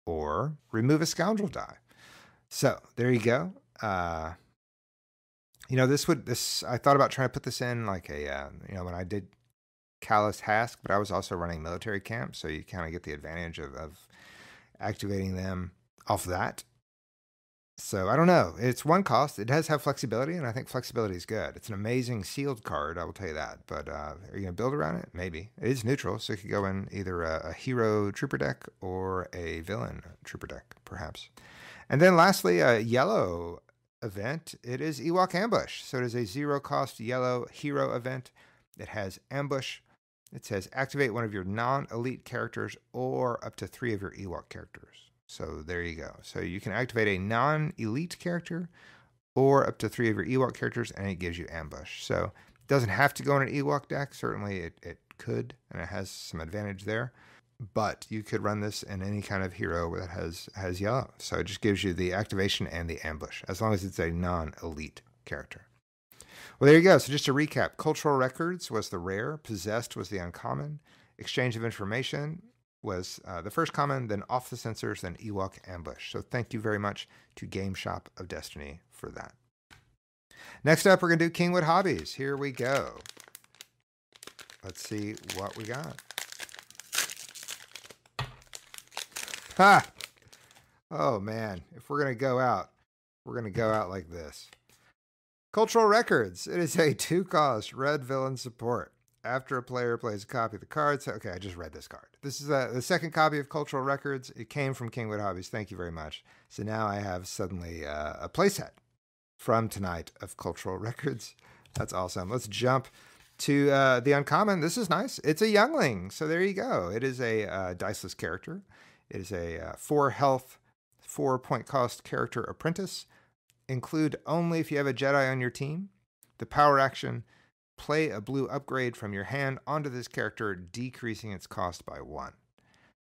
or remove a scoundrel die. So there you go. I thought about trying to put this in like when I did Callous Hask, but I was also running military camp, so you kind of get the advantage of activating them off that. So I don't know. It's 1 cost. It does have flexibility, and I think flexibility is good. It's an amazing sealed card, I will tell you that. But are you going to build around it? Maybe. It is neutral, so it could go in either a hero trooper deck or a villain trooper deck, perhaps. And then lastly, a yellow event. It is Ewok Ambush. So it is a 0 cost yellow hero event. It has Ambush. It says activate 1 of your non-elite characters or up to 3 of your Ewok characters. So there you go. So you can activate a non-elite character or up to 3 of your Ewok characters, and it gives you Ambush. So it doesn't have to go in an Ewok deck. Certainly it could, and it has some advantage there. But you could run this in any kind of hero that has yellow. So it just gives you the activation and the ambush, as long as it's a non-elite character. Well, there you go. So just to recap, Cultural Records was the rare, Possessed was the uncommon, Exchange of Information was the first common, then Off the Sensors, then Ewok Ambush. So thank you very much to Game Shop of Destiny for that. Next up, we're going to do Kingwood Hobbies. Here we go. Let's see what we got. Ha! Oh, man. If we're going to go out, we're going to go out like this. Cultural Records. It is a 2-cost red villain support. After a player plays a copy of the card. So, okay, I just read this card. This is the second copy of Cultural Records. It came from Kingwood Hobbies. Thank you very much. So now I have suddenly a playset from tonight of Cultural Records. That's awesome. Let's jump to the uncommon. This is nice. It's a youngling. So there you go. It is a diceless character. It is a 4 health, 4 point cost character apprentice. Include only if you have a Jedi on your team. The power action, play a blue upgrade from your hand onto this character, decreasing its cost by 1.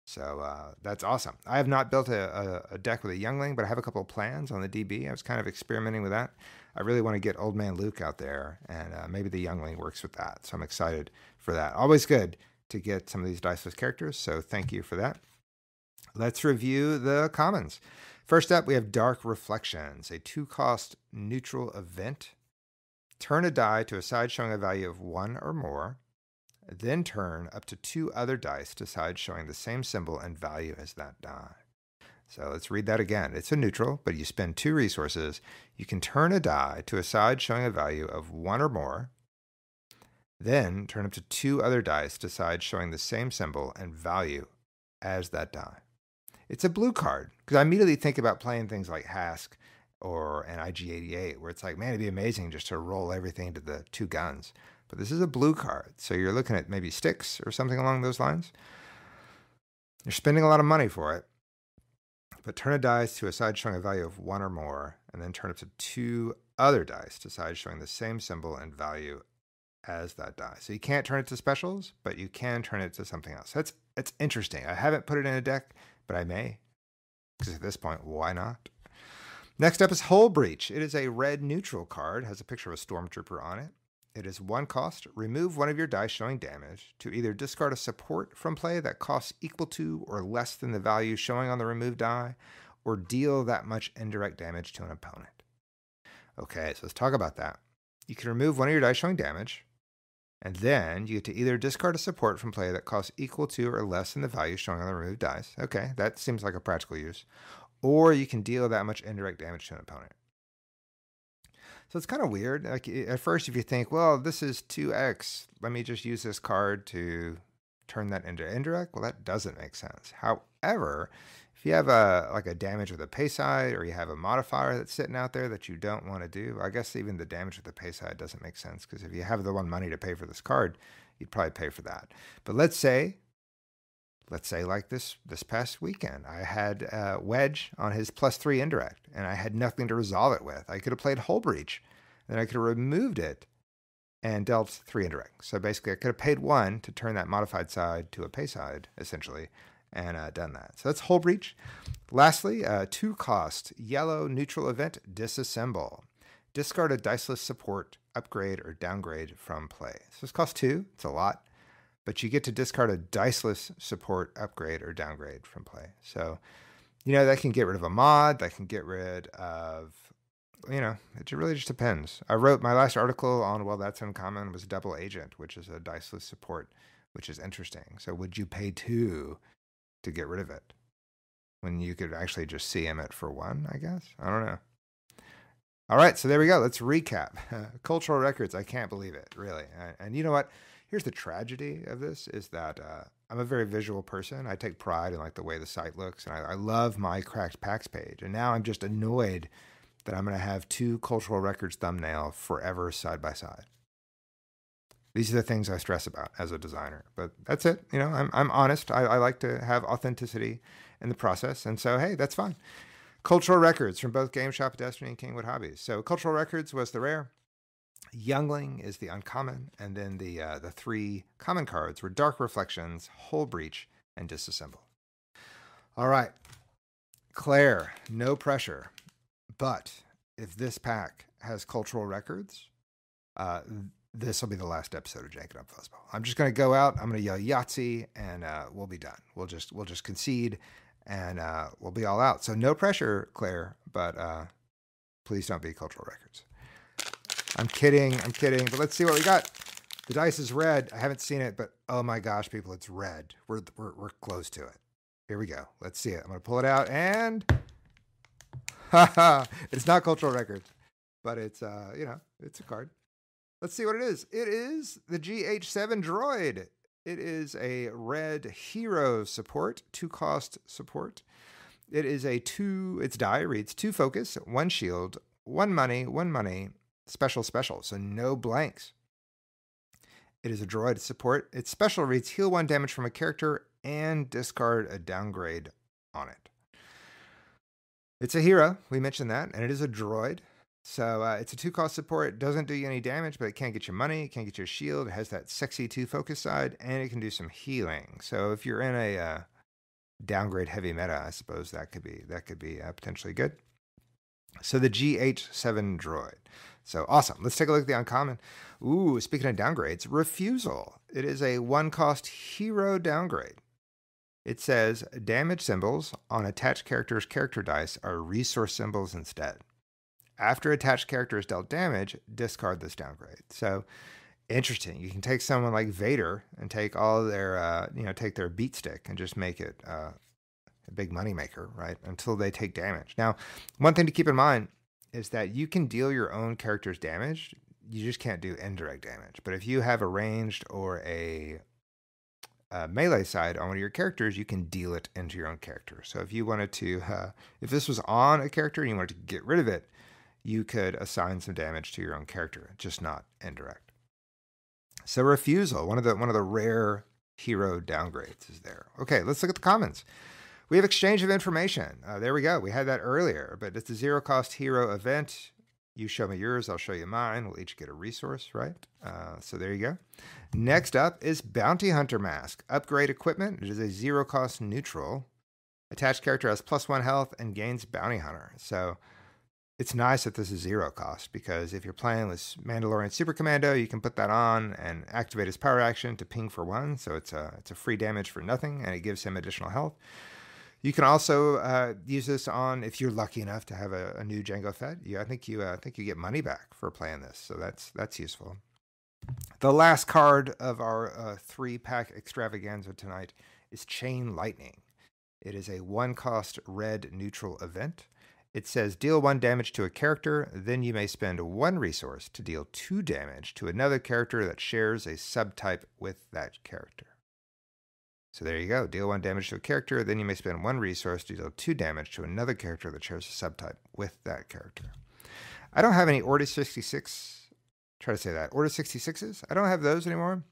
So that's awesome. I have not built a deck with a youngling, but I have a couple of plans on the DB. I was kind of experimenting with that. I really want to get Old Man Luke out there, and maybe the youngling works with that. So I'm excited for that. Always good to get some of these diceless characters, so thank you for that. Let's review the commons. First up, we have Dark Reflections, a 2-cost neutral event. Turn a die to a side showing a value of 1 or more. Then turn up to 2 other dice to sides showing the same symbol and value as that die. So let's read that again. It's a neutral, but you spend 2 resources. You can turn a die to a side showing a value of 1 or more. Then turn up to 2 other dice to sides showing the same symbol and value as that die. It's a blue card, because I immediately think about playing things like Hask or an IG-88, where it's like, man, it'd be amazing just to roll everything to the 2 guns. But this is a blue card, so you're looking at maybe sticks or something along those lines. You're spending a lot of money for it. But turn a dice to a side showing a value of 1 or more, and then turn up to 2 other dice to sides showing the same symbol and value as that die. So you can't turn it to specials, but you can turn it to something else. That's interesting. I haven't put it in a deck, but I may, because at this point, why not? Next up is Hull Breach. It is a red neutral card, has a picture of a stormtrooper on it. It is 1 cost. Remove 1 of your dice showing damage to either discard a support from play that costs equal to or less than the value showing on the removed die, or deal that much indirect damage to an opponent. Okay, so let's talk about that. You can remove 1 of your dice showing damage, and then you get to either discard a support from play that costs equal to or less than the value showing on the removed dice. Okay, that seems like a practical use. Or you can deal that much indirect damage to an opponent. So it's kind of weird. Like at first, if you think, well, this is 2x, let me just use this card to turn that into indirect. Well, that doesn't make sense. However, if you have a damage with a pay side, or you have a modifier that's sitting out there that you don't want to do, I guess even the damage with the pay side doesn't make sense, because if you have the 1 money to pay for this card, you'd probably pay for that. But let's say like this past weekend, I had Wedge on his +3 indirect, and I had nothing to resolve it with. I could have played Hull Breach, then I could have removed it and dealt 3 indirect. So basically, I could have paid 1 to turn that modified side to a pay side, essentially, and done that. So that's Hull Breach. Lastly, 2-cost yellow neutral event, Disassemble. Discard a diceless support, upgrade, or downgrade from play. So this costs 2. It's a lot. But you get to discard a diceless support, upgrade, or downgrade from play. So, that can get rid of a mod. That can get rid of, it really just depends. I wrote my last article on, well, that's uncommon, was Double Agent, which is a diceless support, which is interesting. So would you pay 2 to get rid of it when you could actually just CM it for 1, I guess? I don't know. All right, so there we go. Let's recap. Cultural Records, I can't believe it, really. And you know what? Here's the tragedy of this is that I'm a very visual person. I take pride in the way the site looks, and I love my Cracked Packs page. And now I'm just annoyed that I'm going to have 2 Cultural Records thumbnail forever side by side. These are the things I stress about as a designer. But that's it. I'm honest. I like to have authenticity in the process. And so, hey, that's fine. Cultural Records from both Game Shop, Destiny, and Kingwood Hobbies. So Cultural Records was the rare. Youngling is the uncommon, and then the 3 common cards were Dark Reflections, Hull Breach, and Disassemble. All right, Claire, no pressure, but if this pack has Cultural Records, this will be the last episode of Jank It Up Fuzzball. I'm just going to go out, I'm going to yell Yahtzee, and we'll be done. We'll just concede, and we'll be all out. So no pressure, Claire, but please don't be Cultural Records. I'm kidding, but let's see what we got. The dice is red. I haven't seen it, but oh my gosh, people, it's red. We're close to it. Here we go. Let's see it. I'm going to pull it out, and it's not Cultural Records, but it's it's a card. Let's see what it is. It is the GH7 Droid. It is a red hero support, 2-cost support. It is its die reads 2 focus, 1 shield, 1 money, special, so no blanks. It is a droid support. Its special reads heal 1 damage from a character and discard a downgrade on it. It's a hero, we mentioned that, and it is a droid. So it's a 2-cost support. It doesn't do you any damage, but it can't get you money, it can't get you a shield. It has that sexy 2 focus side, and it can do some healing. So if you're in a downgrade heavy meta, I suppose that could be potentially good. So the GH7 Droid. So awesome. Let's take a look at the uncommon. Ooh, speaking of downgrades, Refusal. It is a 1-cost hero downgrade. It says damage symbols on attached characters' character dice are resource symbols instead. After attached character is dealt damage, discard this downgrade. So interesting. You can take someone like Vader and take all their, take their beat stick and just make it a big money maker, right? Until they take damage. Now, one thing to keep in mind is that you can deal your own character's damage. You just can't do indirect damage. But if you have a ranged or a melee side on one of your characters, you can deal it into your own character. So if you wanted to, if this was on a character and you wanted to get rid of it, you could assign some damage to your own character, just not indirect. So Refusal, one of the rare hero downgrades is there. Okay, let's look at the commons. We have Exchange of Information. There we go. We had that earlier, but it's a 0-cost hero event. You show me yours, I'll show you mine. We'll each get a resource, right? So there you go. Next up is Bounty Hunter Mask. Upgrade equipment. It is a 0-cost neutral. Attached character has +1 health and gains Bounty Hunter. So it's nice that this is 0 cost, because if you're playing with Mandalorian Super Commando, you can put that on and activate his power action to ping for 1. So it's a free damage for nothing, and it gives him additional health. You can also use this on if you're lucky enough to have a new Jango Fett. I think you get money back for playing this, so that's useful. The last card of our 3-pack extravaganza tonight is Chain Lightning. It is a 1-cost red neutral event. It says deal 1 damage to a character, then you may spend 1 resource to deal 2 damage to another character that shares a subtype with that character. So there you go. Deal 1 damage to a character, then you may spend 1 resource to deal 2 damage to another character that shares a subtype with that character. I don't have any Order 66. Try to say that. Order 66s. I don't have those anymore.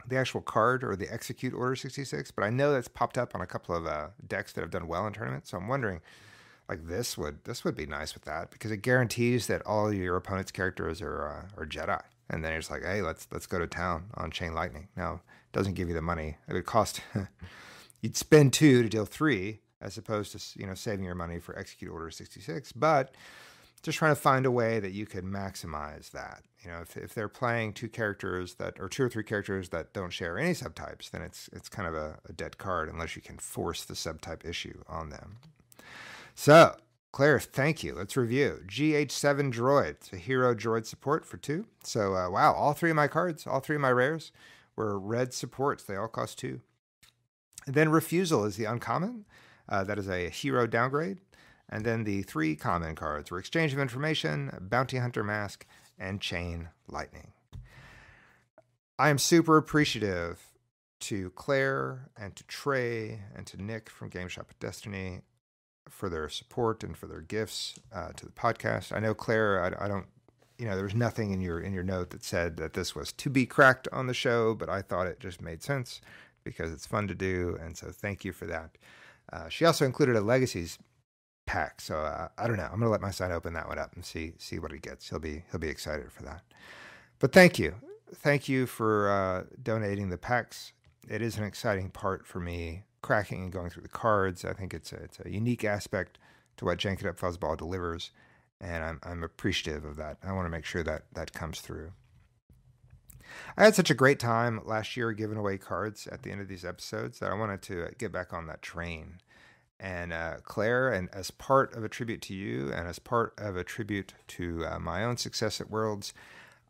The actual card or the execute Order 66, but I know that's popped up on a couple of decks that have done well in tournaments. So I'm wondering, like this would be nice with that, because it guarantees that all your opponent's characters are Jedi. And then it's like, hey, let's go to town on Chain Lightning. Now, it doesn't give you the money. It would cost you'd spend 2 to deal 3, as opposed to, saving your money for Execute Order 66. But just trying to find a way that you could maximize that. If they're playing 2 characters or 2 or 3 characters that don't share any subtypes, then it's kind of a dead card unless you can force the subtype issue on them. So, Claire, thank you. Let's review. GH7 Droid. It's a hero droid support for 2. So, wow, all 3 of my cards, all 3 of my rares were red supports. They all cost 2. And then Refusal is the uncommon. That is a hero downgrade. And then the 3 common cards were Exchange of Information, Bounty Hunter Mask, and Chain Lightning. I am super appreciative to Claire and to Trey and to Nick from Game Shop at Destiny for their support and for their gifts to the podcast. I know, Claire, I don't, there was nothing in your note that said that this was to be cracked on the show, but I thought it just made sense because it's fun to do, and so thank you for that. She also included a Legacies pack, so I don't know. I'm gonna let my son open that one up and see what he gets. He'll be excited for that. But thank you for donating the packs. It is an exciting part for me, cracking and going through the cards. I think it's a unique aspect to what Jank It Up Fuzzball delivers, and I'm appreciative of that. I want to make sure that comes through. I had such a great time last year giving away cards at the end of these episodes that I wanted to get back on that train. And Claire, and as part of a tribute to you and as part of a tribute to my own success at Worlds,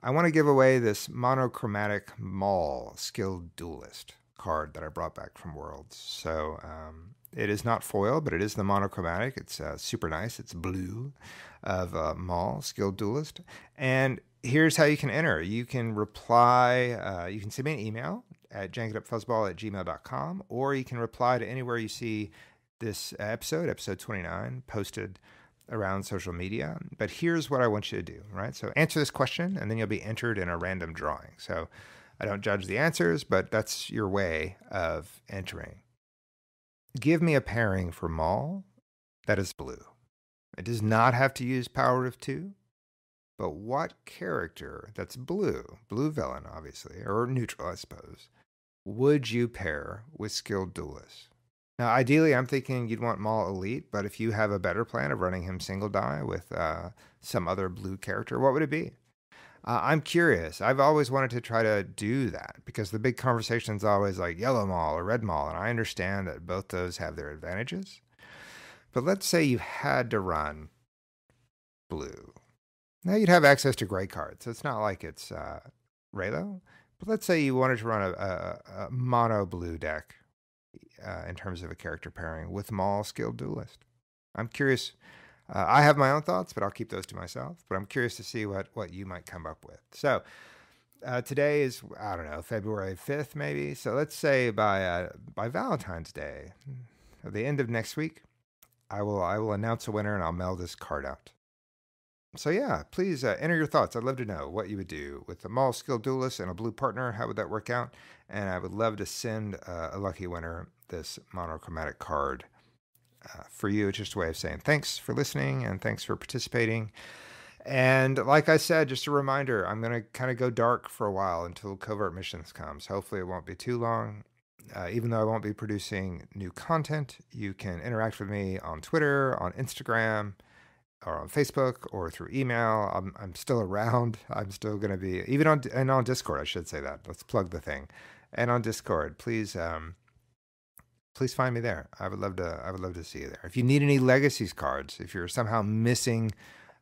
I want to give away this monochromatic Maul Skilled Duelist card that I brought back from Worlds. So it is not foil, but it is the monochromatic. It's super nice. It's blue of Maul Skilled Duelist. And here's how you can enter. You can reply, you can send me an email at jankitupfuzzball@gmail.com, or you can reply to anywhere you see this episode 29, posted around social media. But here's what I want you to do, right? So answer this question, and then you'll be entered in a random drawing. So I don't judge the answers, but that's your way of entering. Give me a pairing for Maul that is blue. It does not have to use Power of 2, but what character that's blue villain, obviously, or neutral, I suppose, would you pair with Skilled Duelist? Now, ideally, I'm thinking you'd want Maul Elite, but if you have a better plan of running him single die with some other blue character, what would it be? I'm curious. I've always wanted to try to do that because the big conversation is always like yellow Maul or red Maul, and I understand that both those have their advantages. But let's say you had to run blue. Now, you'd have access to gray cards, so it's not like it's Raylo. But let's say you wanted to run a mono blue deck in terms of a character pairing with Maul Skilled Duelist. I'm curious. I have my own thoughts, but I'll keep those to myself. But I'm curious to see what you might come up with. So today is, I don't know, February 5th maybe. So let's say by Valentine's Day, at the end of next week, I will announce a winner and I'll mail this card out. So yeah, please enter your thoughts. I'd love to know what you would do with the Maul Skilled Duelist and a blue partner. How would that work out? And I would love to send a lucky winner this monochromatic card for you. It's just a way of saying thanks for listening and thanks for participating. And like I said, just a reminder, I'm going to kind of go dark for a while until Covert Missions comes. Hopefully it won't be too long. Even though I won't be producing new content, you can interact with me on Twitter, on Instagram, or on Facebook, or through email. I'm still around. I'm still going to be, even on Discord, I should say that. Let's plug the thing. And on Discord, please find me there. I would love to see you there. If you need any Legacies cards, if you're somehow missing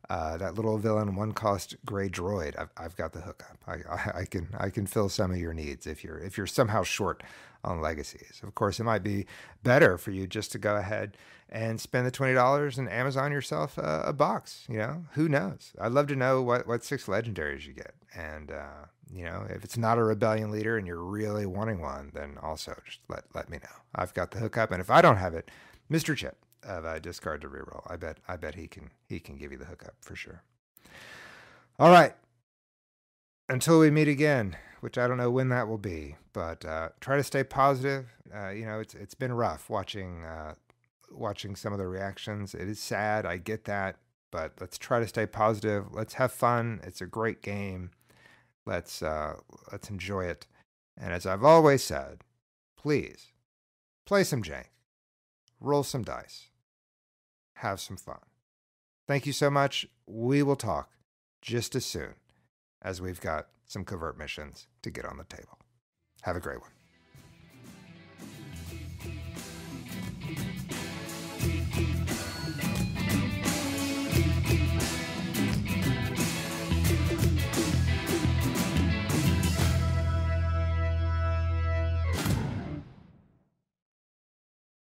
that little villain 1-cost gray droid, I've got the hookup. I can fill some of your needs if you're somehow short on Legacies. Of course, it might be better for you just to go ahead and spend the $20 and Amazon yourself a box. Who knows? I'd love to know what 6 legendaries you get. And if it's not a rebellion leader and you're really wanting one, then also just let me know. I've got the hookup, and if I don't have it, Mr. Chip of Discard to Reroll, I bet he can give you the hookup for sure. All right. Until we meet again, which I don't know when that will be, but try to stay positive. It's been rough watching some of the reactions. It is sad. I get that, but let's try to stay positive. Let's have fun. It's a great game. Let's enjoy it. And as I've always said, please play some jank, roll some dice, have some fun. Thank you so much. We will talk just as soon as we've got some covert missions to get on the table. Have a great one.